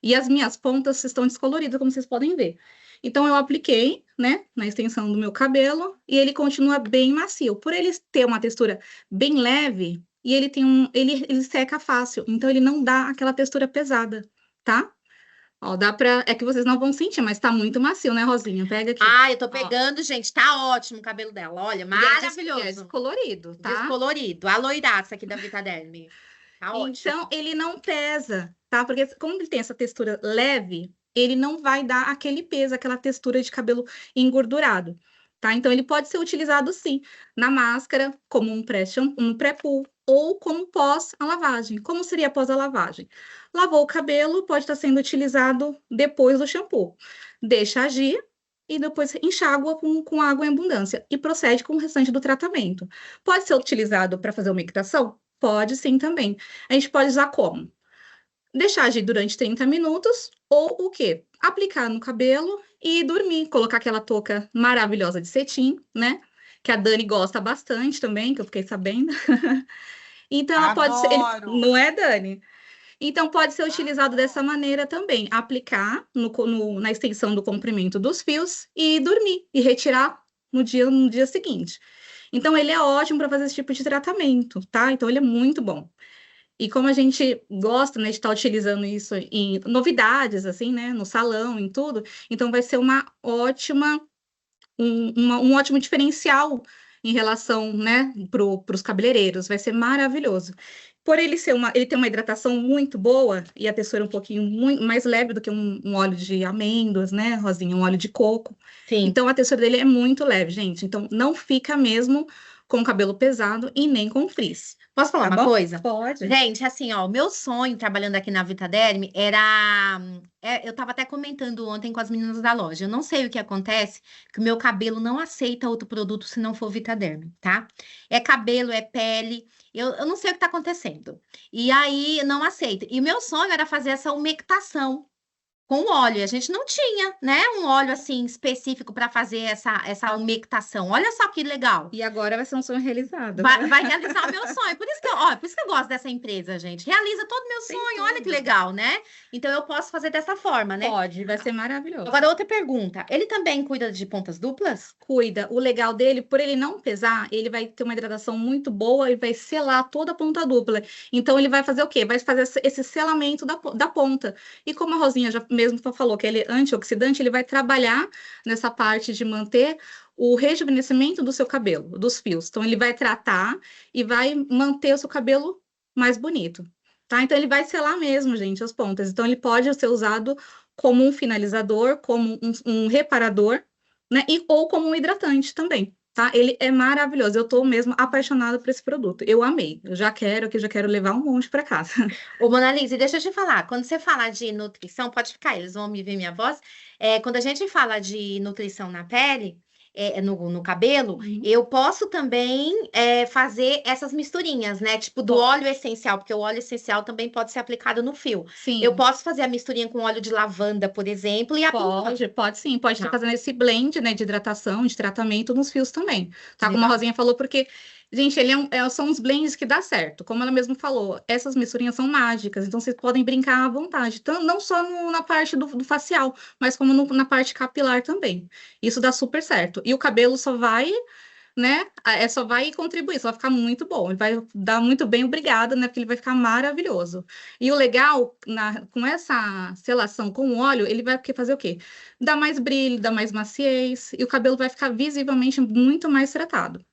E as minhas pontas estão descoloridas, como vocês podem ver. Então, eu apliquei, né, na extensão do meu cabelo, e ele continua bem macio. Por ele ter uma textura bem leve, e ele seca fácil. Então, ele não dá aquela textura pesada, tá? Ó, dá pra... É que vocês não vão sentir, mas tá muito macio, né, Rosinha? Pega aqui. Ah, eu tô Ó. pegando, gente. Tá ótimo o cabelo dela. Olha, E é maravilhoso. descolorido, tá? Descolorido. A loiraça aqui da Vitaderm. Tá Então, ótimo. ele não pesa, tá? Porque como ele tem essa textura leve, ele não vai dar aquele peso, aquela textura de cabelo engordurado, tá? Então, ele pode ser utilizado, sim, na máscara, como um pré-poo, ou como pós a lavagem. Como seria após a lavagem? Lavou o cabelo, pode estar sendo utilizado depois do shampoo. Deixa agir e depois enxágua com água em abundância e procede com o restante do tratamento. Pode ser utilizado para fazer umectação? Pode sim também. A gente pode usar como? Deixar agir durante 30 minutos ou o quê? Aplicar no cabelo e dormir. Colocar aquela touca maravilhosa de cetim, né? Que a Dani gosta bastante também, que eu fiquei sabendo. Então, ela pode ser... Adoro. Não é, Dani? Então, pode ser utilizado dessa maneira também. Aplicar na extensão do comprimento dos fios e dormir. E retirar no dia seguinte. Então, ele é ótimo para fazer esse tipo de tratamento, tá? Então, ele é muito bom. E como a gente gosta, né, de estar utilizando isso em novidades, assim, né, no salão, em tudo, então vai ser um ótimo diferencial em relação, né, para os cabeleireiros, vai ser maravilhoso. Por ele ter uma hidratação muito boa e a textura um pouquinho mais leve do que um óleo de amêndoas, né, Rosinha, um óleo de coco. Sim. Então, a textura dele é muito leve, gente. Então, não fica mesmo com cabelo pesado e nem com frizz. Posso falar Tá uma bom? coisa? Pode. Gente, assim, ó, o meu sonho trabalhando aqui na Vitaderm era. Eu tava até comentando ontem com as meninas da loja. Eu não sei o que acontece, que o meu cabelo não aceita outro produto se não for Vitaderm, tá? É cabelo, é pele. Eu não sei o que tá acontecendo. E aí, não aceita. E o meu sonho era fazer essa umectação com óleo. A gente não tinha, né? Um óleo assim específico para fazer essa umectação. Olha só que legal. E agora vai ser um sonho realizado. Vai realizar o meu sonho. Por isso que eu gosto dessa empresa, gente. Realiza todo o meu Sem sonho. Olha que dúvida. legal, né? Então eu posso fazer dessa forma, né? Pode, vai ser maravilhoso. Agora, outra pergunta. Ele também cuida de pontas duplas? Cuida. O legal dele, por ele não pesar, ele vai ter uma hidratação muito boa e vai selar toda a ponta dupla. Então, ele vai fazer o quê? Vai fazer esse selamento da ponta. E como a Rosinha já mesmo falou que ele é antioxidante, ele vai trabalhar nessa parte de manter o rejuvenescimento do seu cabelo, dos fios. Então, ele vai tratar e vai manter o seu cabelo mais bonito, tá? Então, ele vai selar mesmo, gente, as pontas. Então, ele pode ser usado como um finalizador, como um reparador, né? Ou como um hidratante também, tá? Ele é maravilhoso. Eu tô mesmo apaixonada por esse produto. Eu amei. Eu já quero levar um monte para casa. Ô, Monalise, deixa eu te falar. Quando você fala de nutrição, pode ficar, eles vão me ver minha voz. Quando a gente fala de nutrição na pele, no cabelo, eu posso também fazer essas misturinhas, né? Tipo do óleo essencial, porque o óleo essencial também pode ser aplicado no fio. Sim. Eu posso fazer a misturinha com óleo de lavanda, por exemplo, e aplicar. Pode sim. Pode estar Tá. fazendo esse blend, né, de hidratação, de tratamento nos fios também. Tá? Como a Legal. Rosinha falou, porque, gente, são uns blends que dá certo. Como ela mesma falou, essas misturinhas são mágicas, então vocês podem brincar à vontade. Não só na parte do facial, mas como na parte capilar também. Isso dá super certo. E o cabelo só vai, né? Só vai contribuir, só vai ficar muito bom. Ele vai dar muito bem, obrigada, né? Porque ele vai ficar maravilhoso. E o legal, com essa selação com o óleo, ele vai fazer o quê? Dar mais brilho, dar mais maciez, e o cabelo vai ficar visivelmente muito mais tratado.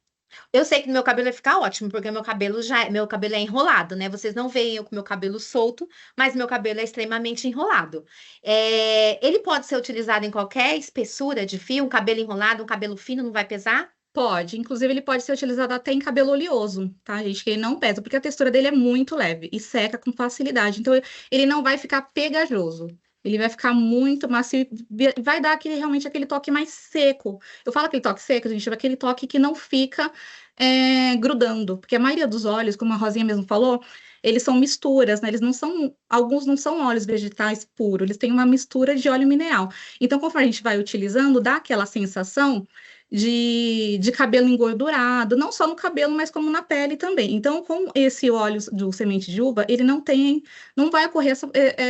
Eu sei que meu cabelo vai ficar ótimo, porque meu cabelo é enrolado, né? Vocês não veem eu com meu cabelo solto, mas meu cabelo é extremamente enrolado. Ele pode ser utilizado em qualquer espessura de fio, um cabelo enrolado, um cabelo fino, não vai pesar? Pode, inclusive ele pode ser utilizado até em cabelo oleoso, tá, gente? Que ele não pesa, porque a textura dele é muito leve e seca com facilidade. Então, ele não vai ficar pegajoso. Ele vai ficar muito macio e vai dar realmente aquele toque mais seco. Eu falo aquele toque seco, gente, é aquele toque que não fica grudando. Porque a maioria dos óleos, como a Rosinha mesmo falou, eles são misturas, né? Alguns não são óleos vegetais puros, eles têm uma mistura de óleo mineral. Então, conforme a gente vai utilizando, dá aquela sensação de cabelo engordurado, não só no cabelo, mas como na pele também. Então, com esse óleo do semente de uva, ele não vai ocorrer,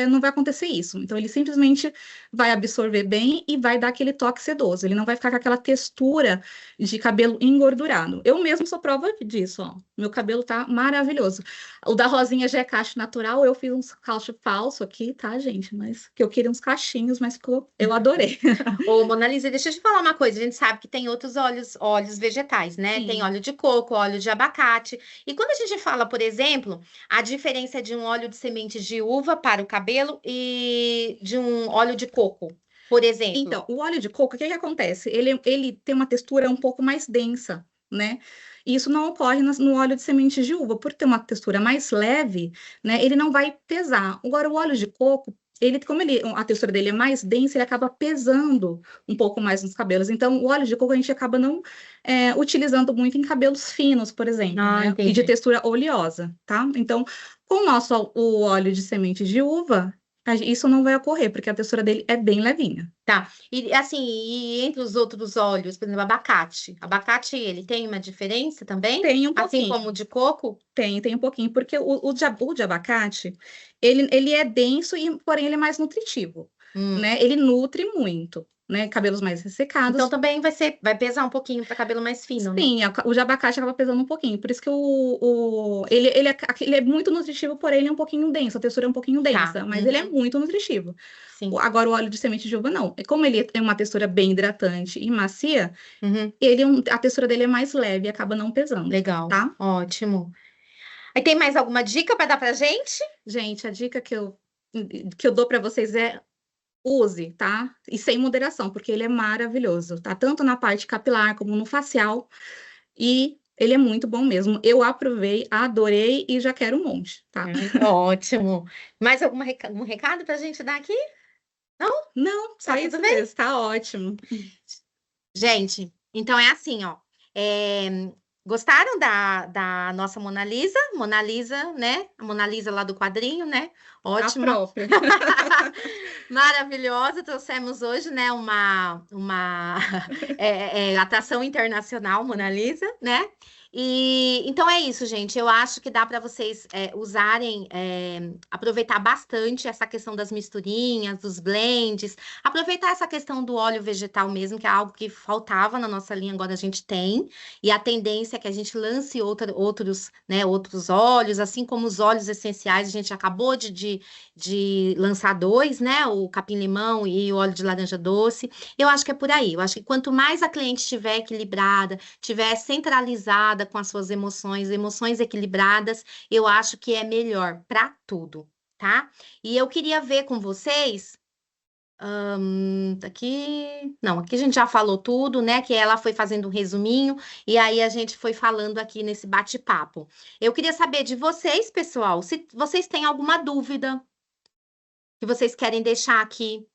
não vai acontecer isso. Então, ele simplesmente vai absorver bem e vai dar aquele toque sedoso. Ele não vai ficar com aquela textura de cabelo engordurado. Eu mesmo sou prova disso, ó. Meu cabelo tá maravilhoso. O da Rosinha já é cacho natural, eu fiz uns cacho falso aqui, tá, gente? Mas que eu queria uns cachinhos, mas eu adorei. Ô, Mona Lisa, deixa eu te falar uma coisa. A gente sabe que tem outros óleos vegetais, né? Sim. Tem óleo de coco, óleo de abacate. E quando a gente fala, por exemplo, a diferença de um óleo de semente de uva para o cabelo e de um óleo de coco, por exemplo. Então, o óleo de coco, o que que acontece? Ele tem uma textura um pouco mais densa, né? E isso não ocorre no óleo de semente de uva, por ter uma textura mais leve, né? Ele não vai pesar. Agora, o óleo de coco, a textura dele é mais densa, ele acaba pesando um pouco mais nos cabelos. Então, o óleo de coco a gente acaba não utilizando muito em cabelos finos, por exemplo, né? E de Entendi. textura oleosa, tá? Então, com o óleo de semente de uva, isso não vai ocorrer, porque a textura dele é bem levinha. Tá. E assim, e entre os outros óleos, por exemplo, abacate. Abacate, ele tem uma diferença também? Tem um Assim pouquinho. como o de coco? Tem um pouquinho, porque o de abacate, ele é denso, porém ele é mais nutritivo, né? Ele nutre muito, né? Cabelos mais ressecados. Então também vai pesar um pouquinho para cabelo mais fino, né? Sim, o de abacate acaba pesando um pouquinho, por isso que ele é muito nutritivo, porém ele é um pouquinho denso, a textura é um pouquinho densa, mas ele é muito nutritivo. Sim. Agora, o óleo de semente de uva, não. Como ele tem uma textura bem hidratante e macia, Uhum. a textura dele é mais leve e acaba não pesando. Legal. Tá? Ótimo. Aí tem mais alguma dica para dar pra gente? Gente, a dica que eu dou para vocês é use, tá? E sem moderação, porque ele é maravilhoso, tá? Tanto na parte capilar como no facial. E ele é muito bom mesmo. Eu aprovei, adorei e já quero um monte, tá? Ótimo. Mais algum recado pra gente dar aqui? Não, só Tá isso tudo bem? mesmo, tá ótimo. Gente, então é assim, ó. Gostaram da nossa Mona Lisa? Mona Lisa, né? A Mona Lisa lá do quadrinho, né? Ótimo. A própria. Maravilhosa. Trouxemos hoje, né, uma atração internacional, Mona Lisa, né? E então é isso, gente. Eu acho que dá para vocês usarem, aproveitar bastante essa questão das misturinhas, dos blends, aproveitar essa questão do óleo vegetal mesmo, que é algo que faltava na nossa linha, agora a gente tem, e a tendência é que a gente lance outros óleos, assim como os óleos essenciais, a gente acabou de lançar dois, né? O capim-limão e o óleo de laranja doce. Eu acho que é por aí. Eu acho que quanto mais a cliente estiver equilibrada, estiver centralizada com as suas emoções equilibradas, eu acho que é melhor para tudo, tá? E eu queria ver com vocês. Aqui a gente já falou tudo, né? Que ela foi fazendo um resuminho e aí a gente foi falando aqui nesse bate-papo. Eu queria saber de vocês, pessoal, se vocês têm alguma dúvida que vocês querem deixar aqui.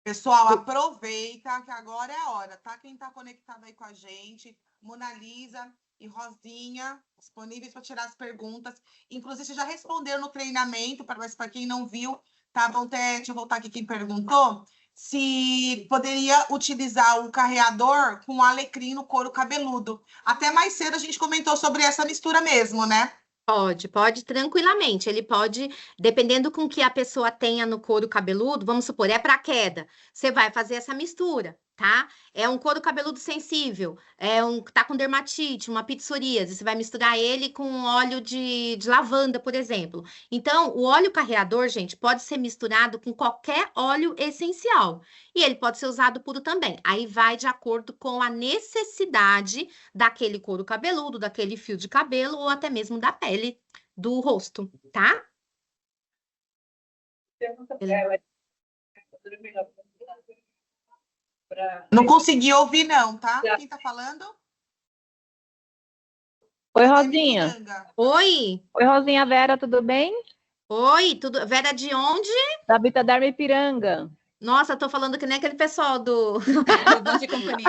Pessoal, aproveita que agora é a hora, tá? Quem tá conectado aí com a gente, Mona Lisa e Rosinha, disponíveis para tirar as perguntas. Inclusive, vocês já responderam no treinamento, mas para quem não viu, tá bom? Deixa eu voltar aqui quem perguntou. Se poderia utilizar o carreador com alecrim no couro cabeludo. Até mais cedo a gente comentou sobre essa mistura mesmo, né? Pode tranquilamente. Ele pode, dependendo com que a pessoa tenha no couro cabeludo, vamos supor, é para queda, você vai fazer essa mistura, tá? É um couro cabeludo sensível, tá com dermatite, uma psoríase, você vai misturar ele com óleo de lavanda, por exemplo. Então, o óleo carreador, gente, pode ser misturado com qualquer óleo essencial. E ele pode ser usado puro também. Aí vai de acordo com a necessidade daquele couro cabeludo, daquele fio de cabelo ou até mesmo da pele do rosto, tá? Não consegui ouvir, não, tá? Quem tá falando? Oi, Rosinha. Oi. Oi, Rosinha. Vera, tudo bem? Oi, tudo. Vera, de onde? Da Bitaderma Ipiranga. Nossa, tô falando que nem aquele pessoal do Bom de companhia.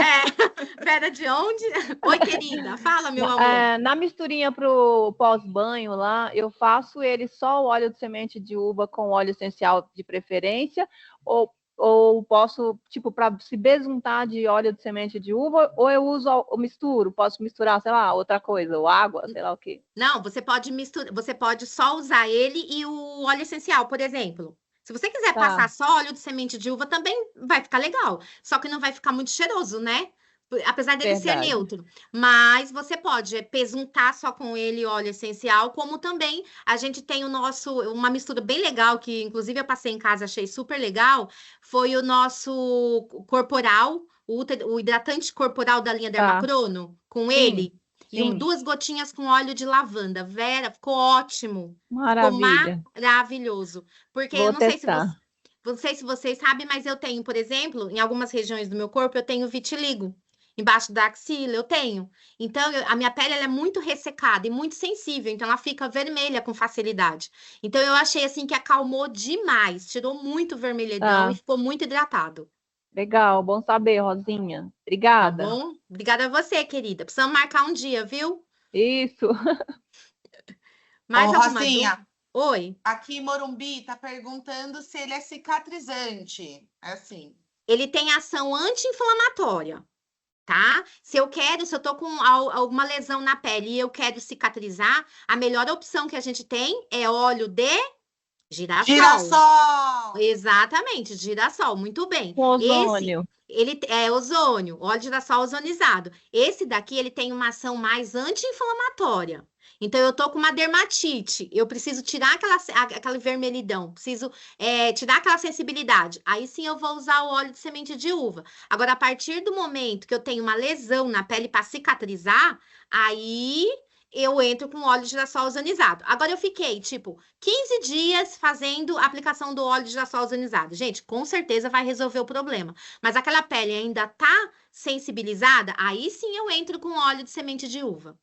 Vera, de onde? Oi, querida, fala, meu amor. Na misturinha pro pós-banho lá, eu faço ele só o óleo de semente de uva com óleo essencial de preferência, ou ou posso, tipo, para se besuntar de óleo de semente de uva, ou eu uso, ou misturo, posso misturar, sei lá, outra coisa, ou água, sei lá o quê. Não, você pode misturar, você pode só usar ele e o óleo essencial, por exemplo. Se você quiser Tá, passar só óleo de semente de uva, também vai ficar legal. Só que não vai ficar muito cheiroso, né? Apesar dele ser verdade. neutro. Mas você pode pesuntar só com ele óleo essencial, como também a gente tem uma mistura bem legal, que inclusive eu passei em casa, achei super legal, foi o nosso corporal, o hidratante corporal da linha Tá, Dermacrono, com sim, ele. E sim, 2 gotinhas com óleo de lavanda. Vera, ficou ótimo. Ficou maravilha. maravilhoso. Porque eu Vou não sei se testar. não sei se vocês sabem, mas eu tenho, por exemplo, em algumas regiões do meu corpo, eu tenho vitiligo. Embaixo da axila, eu tenho. Então, a minha pele ela é muito ressecada e muito sensível, então ela fica vermelha com facilidade. Então, eu achei assim que acalmou demais, tirou muito vermelhidão e Tá, ficou muito hidratado. legal, bom saber, Rosinha. Tá Obrigada. bom? Obrigada a você, querida. Precisamos marcar um dia, viu? Isso. Ô, Mais alguma dúvida? Rosinha, Oi. aqui em Morumbi tá perguntando se ele é cicatrizante. É assim. Ele tem ação anti-inflamatória, tá? Se eu tô com alguma lesão na pele e eu quero cicatrizar, a melhor opção que a gente tem é óleo de girassol. Girassol! Exatamente, girassol, muito bem. Com ozônio. Ele é ozônio, óleo de girassol ozonizado. Esse daqui, ele tem uma ação mais anti-inflamatória. Então, eu tô com uma dermatite, eu preciso tirar aquela vermelhidão, preciso tirar aquela sensibilidade. Aí sim eu vou usar o óleo de semente de uva. Agora, a partir do momento que eu tenho uma lesão na pele para cicatrizar, aí eu entro com óleo de girassol ozonizado. Agora, eu fiquei, tipo, 15 dias fazendo a aplicação do óleo de girassol ozonizado. Gente, com certeza vai resolver o problema. Mas aquela pele ainda tá sensibilizada, aí sim eu entro com óleo de semente de uva.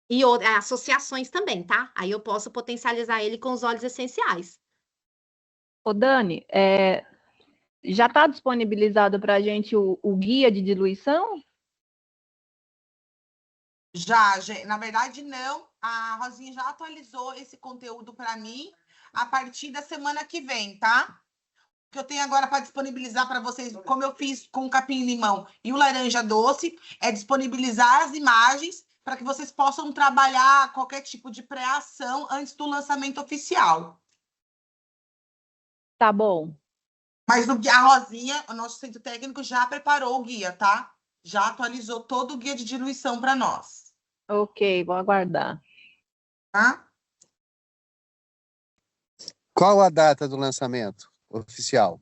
E associações também, tá? Aí eu posso potencializar ele com os óleos essenciais. Ô, Dani, já está disponibilizado para a gente o guia de diluição? Na verdade, não. A Rosinha já atualizou esse conteúdo para mim a partir da semana que vem, tá? O que eu tenho agora para disponibilizar para vocês, como eu fiz com o capim-limão e o laranja doce, é disponibilizar as imagens para que vocês possam trabalhar qualquer tipo de pré-ação antes do lançamento oficial. Tá bom. Mas a Rosinha, o nosso centro técnico, já preparou o guia, tá? Já atualizou todo o guia de diluição para nós. Ok, vou aguardar. Tá? Qual a data do lançamento oficial?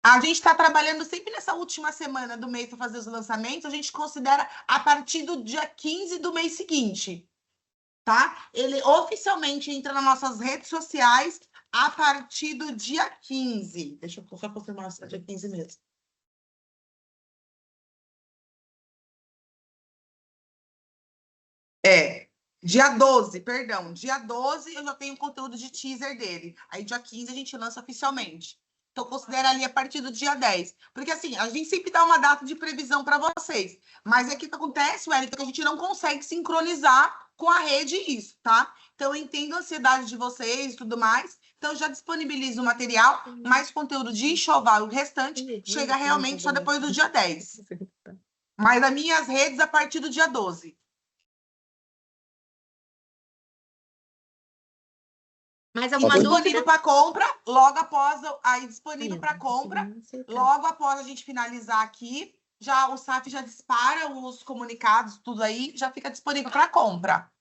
A gente está trabalhando sempre nessa última semana do mês para fazer os lançamentos. A gente considera a partir do dia 15 do mês seguinte, tá? Ele oficialmente entra nas nossas redes sociais a partir do dia 15. Deixa eu só confirmar se é dia 15 mesmo. Dia 12, perdão. Dia 12 eu já tenho conteúdo de teaser dele. Aí dia 15 a gente lança oficialmente. Então considera ali a partir do dia 10. Porque assim, a gente sempre dá uma data de previsão para vocês. Mas é que acontece, Wellington, que a gente não consegue sincronizar com a rede isso, tá? Então eu entendo a ansiedade de vocês e tudo mais. Então eu já disponibilizo o material, mais conteúdo de enxoval, o restante chega realmente só depois do dia 10. Mas as minhas redes a partir do dia 12. Mais alguma Disponível dúvida? para compra, logo após disponível para compra, logo após a gente finalizar aqui, já o SAF já dispara os comunicados, tudo aí, já fica disponível para compra.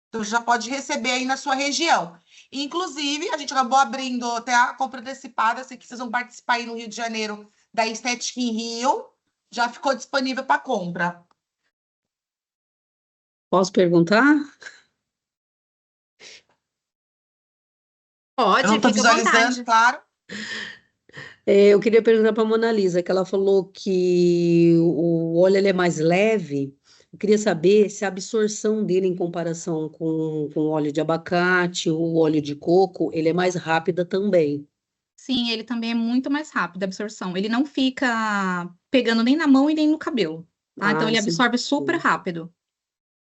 Então já pode receber aí na sua região. Inclusive, a gente acabou abrindo até a compra antecipada, sei que vocês vão participar aí no Rio de Janeiro da Estética em Rio, já ficou disponível para compra. Posso perguntar? Pode, Eu não estou fica à visualizando, vontade. claro. Eu queria perguntar para a Mona Lisa, que ela falou que o óleo ele é mais leve. Eu queria saber se a absorção dele em comparação com o óleo de abacate, o óleo de coco, ele é mais rápida também. Sim, ele também é muito mais rápido a absorção. Ele não fica pegando nem na mão e nem no cabelo, tá? Então ele sim. absorve super rápido.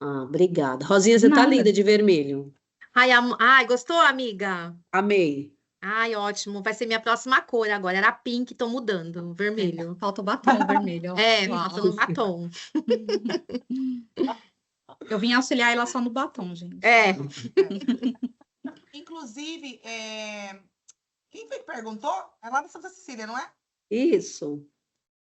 Obrigada. Rosinha, você tá Nada. linda de vermelho. Ai, gostou, amiga? Amei. Ai, ótimo. Vai ser minha próxima cor agora. Era pink, tô mudando. Vermelho. Falta o batom vermelho, ó. É, Uau. faltando batom. Eu vim auxiliar ela só no batom, gente. É. Inclusive, quem foi que perguntou? É lá da Santa Cecília, não é? Isso.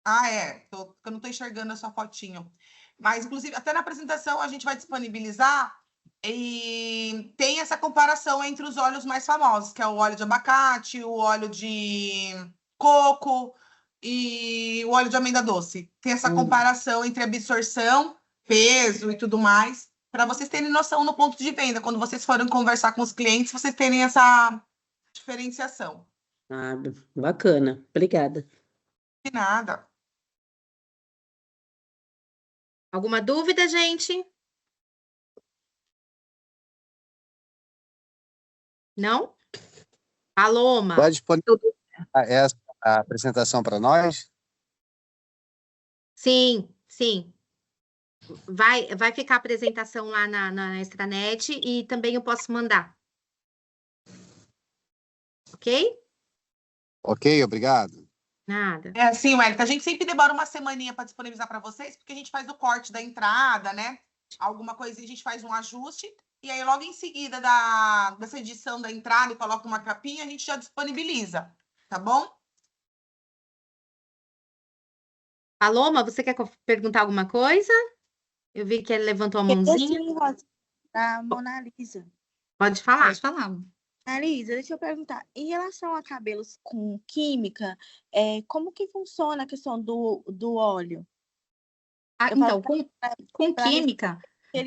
Ah, é. Eu não estou enxergando a sua fotinho. Mas, inclusive, até na apresentação a gente vai disponibilizar e tem essa comparação entre os óleos mais famosos, que é o óleo de abacate, o óleo de coco e o óleo de amêndoa doce. Tem essa comparação entre absorção, peso e tudo mais, para vocês terem noção no ponto de venda. Quando vocês forem conversar com os clientes, vocês terem essa diferenciação. Ah, bacana. Obrigada. De nada. Alguma dúvida, gente? Não? Paloma. Pode disponibilizar essa apresentação para nós? Sim, sim. Vai ficar a apresentação lá na extranet e também eu posso mandar. Ok? Ok, obrigado. Nada. É assim, Wellington, a gente sempre demora uma semaninha para disponibilizar para vocês, porque a gente faz o corte da entrada, né? Alguma coisinha a gente faz um ajuste, e aí logo em seguida dessa edição da entrada e coloca uma capinha, a gente já disponibiliza, tá bom? Paloma, você quer perguntar alguma coisa? Eu vi que ele levantou a mãozinha. Sim, Rosa, da Mona Lisa. Pode falar. Pode falar. Mona Lisa, deixa eu perguntar. Em relação a cabelos com química, como que funciona a questão do óleo? Eu Então, falo com pra química,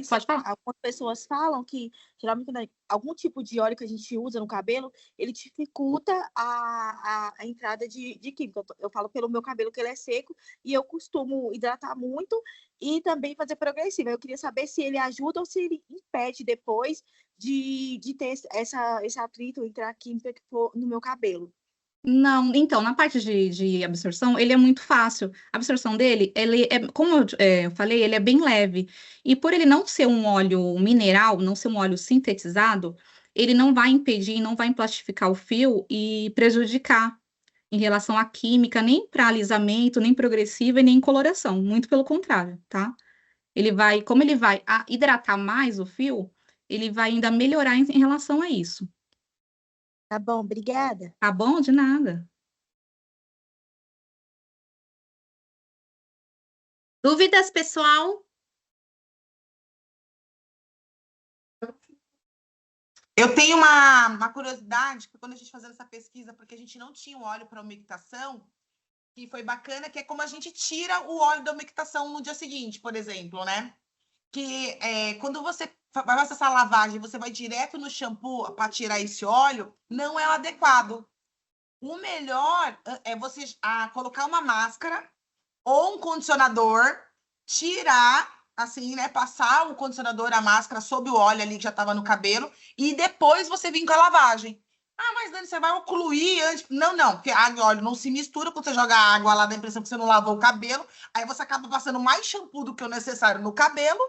pode falar. Algumas pessoas falam que, geralmente, quando algum tipo de óleo que a gente usa no cabelo, ele dificulta a entrada de química. Eu falo pelo meu cabelo que ele é seco e eu costumo hidratar muito e também fazer progressiva. Eu queria saber se ele ajuda ou se ele impede depois de ter esse atrito entre a química que for no meu cabelo. Não, então, na parte de absorção, ele é muito fácil. A absorção dele, ele é, como eu falei, ele é bem leve. E por ele não ser um óleo mineral, não ser um óleo sintetizado, ele não vai impedir, não vai emplastificar o fio e prejudicar em relação à química, nem para alisamento, nem progressiva e nem coloração. Muito pelo contrário, tá? Como ele vai hidratar mais o fio, ele vai ainda melhorar em relação a isso. Tá bom, obrigada. Tá bom? De nada. Dúvidas, pessoal? Eu tenho uma curiosidade, que quando a gente fazendo essa pesquisa, porque a gente não tinha o óleo para umectação, que foi bacana, que é como a gente tira o óleo da umectação no dia seguinte, por exemplo, né? Que quando você vai fazer essa lavagem, você vai direto no shampoo para tirar esse óleo, não é o adequado. O melhor é você colocar uma máscara ou um condicionador, tirar, assim, né? Passar o condicionador, a máscara sobre o óleo ali que já estava no cabelo e depois você vir com a lavagem. Ah, mas Dani, você vai ocluir antes. Não, porque água e óleo não se mistura. Quando você joga água lá, dá a impressão que você não lavou o cabelo. Aí você acaba passando mais shampoo do que o necessário no cabelo.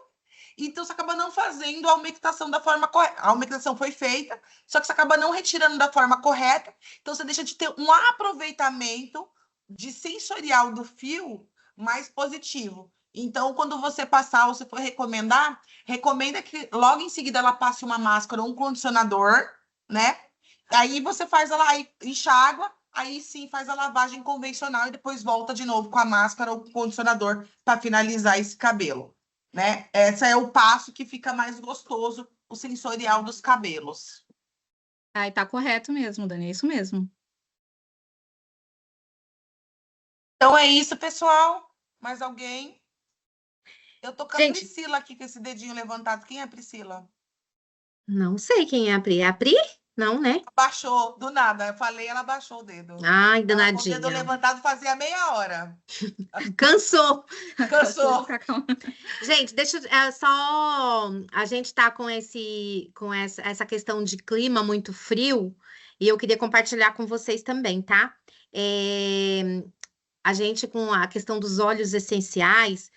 Então, você acaba não fazendo a umectação da forma correta. A umectação foi feita, só que você acaba não retirando da forma correta. Então, você deixa de ter um aproveitamento de sensorial do fio mais positivo. Então, quando você passar ou você for recomendar, recomenda que logo em seguida ela passe uma máscara ou um condicionador, né? Aí você faz ela, enxágua, aí sim faz a lavagem convencional e depois volta de novo com a máscara ou o condicionador para finalizar esse cabelo, né? Esse é o passo que fica mais gostoso, o sensorial dos cabelos. Aí tá correto mesmo, Dani, é isso mesmo. Então é isso, pessoal. Mais alguém? Eu tô com a Gente. Priscila aqui com esse dedinho levantado. Quem é a Priscila? Não sei quem é a Pri. É a Pri? Não, né? Baixou, do nada. Eu falei, ela baixou o dedo. Ai, Ela com o danadinha. dedo levantado fazia meia hora. Cansou. Cansou. Gente, deixa só. A gente tá com essa questão de clima muito frio e eu queria compartilhar com vocês também, tá? A gente, com a questão dos óleos essenciais,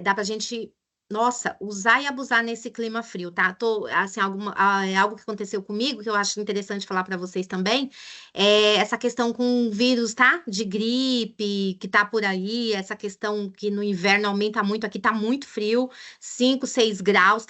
dá pra gente nossa, usar e abusar nesse clima frio, tá? Assim, é algo que aconteceu comigo, que eu acho interessante falar para vocês também, é essa questão com vírus, tá? De gripe, que tá por aí, essa questão que no inverno aumenta muito, aqui tá muito frio, 5, 6 graus,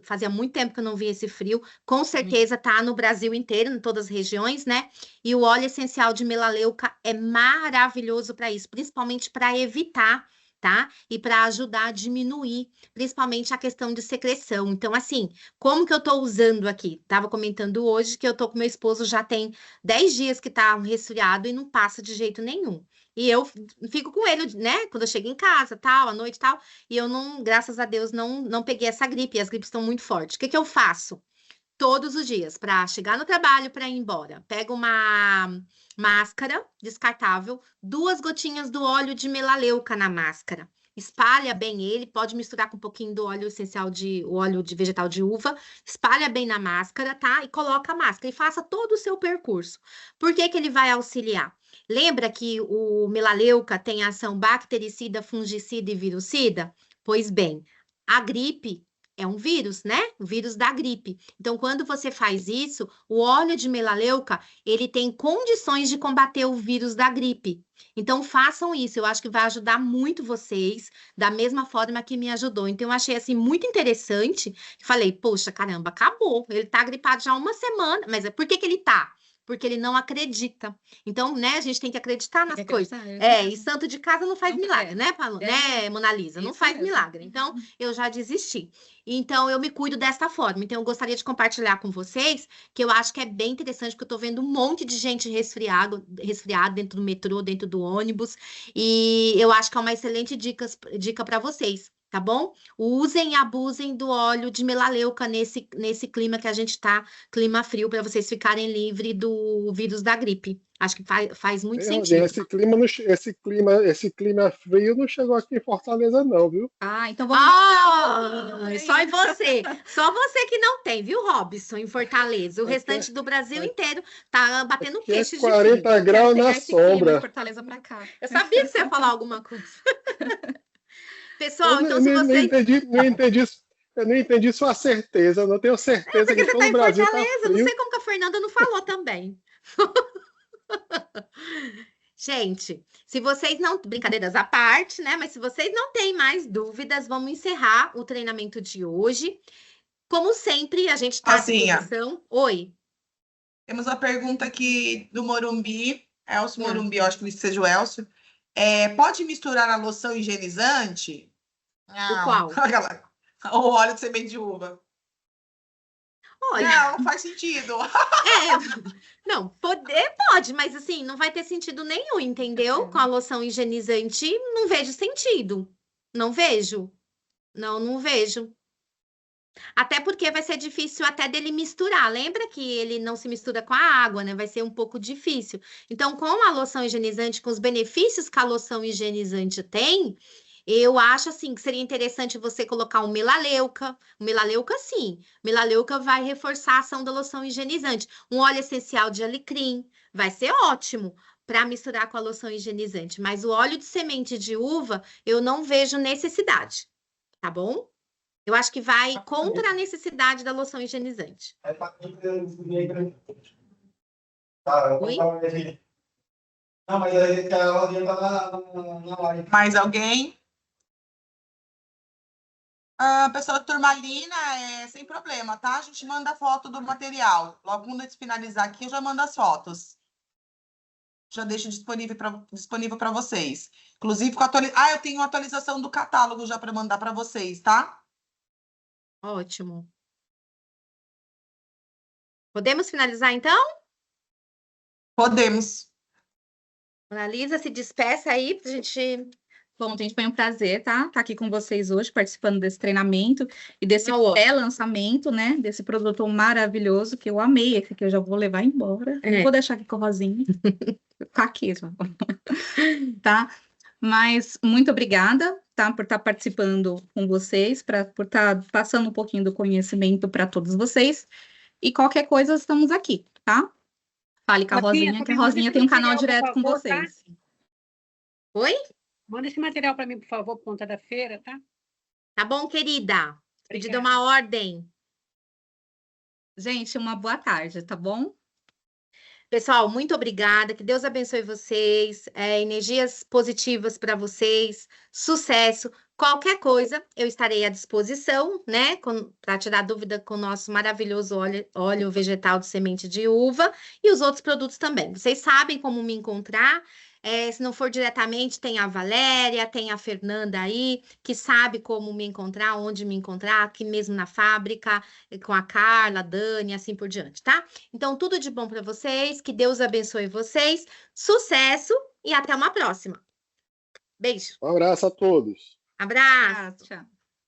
fazia muito tempo que eu não vi esse frio, com certeza tá no Brasil inteiro, em todas as regiões, né? E o óleo essencial de melaleuca é maravilhoso para isso, principalmente para evitar, tá? E para ajudar a diminuir, principalmente a questão de secreção. Então, assim, como que eu tô usando aqui? Tava comentando hoje que eu tô com meu esposo já tem 10 dias que tá um resfriado e não passa de jeito nenhum. E eu fico com ele, né? Quando eu chego em casa, tal, à noite, tal, e eu não, graças a Deus, não peguei essa gripe, e as gripes estão muito fortes. O que que eu faço? Todos os dias, para chegar no trabalho, para ir embora. Pego uma máscara descartável, 2 gotinhas do óleo de melaleuca na máscara. Espalha bem ele, pode misturar com um pouquinho do óleo essencial o óleo de vegetal de uva, espalha bem na máscara, tá? E coloca a máscara e faça todo o seu percurso. Por que que ele vai auxiliar? Lembra que o melaleuca tem ação bactericida, fungicida e virucida? Pois bem, a gripe é um vírus, né? O vírus da gripe. Então, quando você faz isso, o óleo de melaleuca, ele tem condições de combater o vírus da gripe. Então, façam isso. Eu acho que vai ajudar muito vocês, da mesma forma que me ajudou. Então, eu achei, assim, muito interessante. Falei, poxa, caramba, acabou. Ele tá gripado já há uma semana. Mas por que que ele tá? Porque ele não acredita. Então, né, a gente tem que acreditar nas coisas. E santo de casa não faz milagre, né, né, Mona Lisa? Não faz milagre. Então, eu já desisti. Então, eu me cuido desta forma. Então, eu gostaria de compartilhar com vocês, que eu acho que é bem interessante, porque eu tô vendo um monte de gente resfriada dentro do metrô, dentro do ônibus, e eu acho que é uma excelente dica para vocês, tá bom? Usem e abusem do óleo de melaleuca nesse clima que a gente tá, clima frio, para vocês ficarem livres do vírus da gripe. Acho que faz muito sentido. Esse clima frio não chegou aqui em Fortaleza, não, viu? Então vamos. Só você que não tem, viu, Robson, em Fortaleza. O restante do Brasil inteiro tá batendo queixo de frio. 40 graus na sombra. Fortaleza para cá. Eu sabia que você ia falar alguma coisa. Pessoal, então se você... Eu não entendi sua certeza, eu não tenho certeza que todo o Brasil tá frio. Não sei como que a Fernanda não falou também. Gente, se vocês não... Brincadeiras à parte, né? Mas se vocês não têm mais dúvidas, vamos encerrar o treinamento de hoje. Como sempre, a gente está à disposição. Oi. Temos uma pergunta aqui do Morumbi. Elcio Morumbi, eu acho que seja o Elcio. Pode misturar a loção higienizante? O qual? O óleo de semente de uva. Olha, não faz sentido. Não, pode, mas assim, não vai ter sentido nenhum, entendeu? Com a loção higienizante, não vejo sentido. Não vejo. Não vejo. Até porque vai ser difícil até dele misturar. Lembra que ele não se mistura com a água, né? Vai ser um pouco difícil. Então, com a loção higienizante, com os benefícios que a loção higienizante tem, eu acho assim que seria interessante você colocar um melaleuca. O melaleuca, sim. Melaleuca vai reforçar a ação da loção higienizante. Um óleo essencial de alecrim vai ser ótimo para misturar com a loção higienizante. Mas o óleo de semente de uva, eu não vejo necessidade. Tá bom? Eu acho que vai contra a necessidade da loção higienizante. Oi? Não, mas aí a Rodinha tá na live. Mais alguém? Pessoal da Turmalina, sem problema, tá? A gente manda foto do material. Logo quando a gente finalizar aqui, eu já mando as fotos. Já deixo disponível para vocês. Inclusive, eu tenho uma atualização do catálogo já para mandar para vocês, tá? Ótimo. Podemos finalizar, então? Podemos. Mona Lisa, se despeça aí pra gente... Bom, gente, foi um prazer, tá? Estar aqui com vocês hoje, participando desse treinamento e desse pré-lançamento, né? Desse produto maravilhoso que eu amei, esse que eu já vou levar embora. Vou deixar aqui com a Rosinha. Ficar aqui, tá? Mas muito obrigada, tá? Por estar participando com vocês, por estar passando um pouquinho do conhecimento para todos vocês. E qualquer coisa, estamos aqui, tá? Fale com a Rosinha, que a Rosinha tem um canal direto com vocês. Oi? Manda esse material para mim, por favor, por conta da feira, tá? Tá bom, querida? Pedido uma ordem. Gente, uma boa tarde, tá bom? Pessoal, muito obrigada. Que Deus abençoe vocês. Energias positivas para vocês. Sucesso. Qualquer coisa, eu estarei à disposição, né? Para tirar dúvida com o nosso maravilhoso óleo vegetal de semente de uva e os outros produtos também. Vocês sabem como me encontrar. Se não for diretamente, tem a Valéria, tem a Fernanda aí, que sabe como me encontrar, onde me encontrar, aqui mesmo na fábrica, com a Carla, a Dani, assim por diante, tá? Então, tudo de bom para vocês, que Deus abençoe vocês, sucesso e até uma próxima. Beijo. Um abraço a todos. Abraço. Tchau.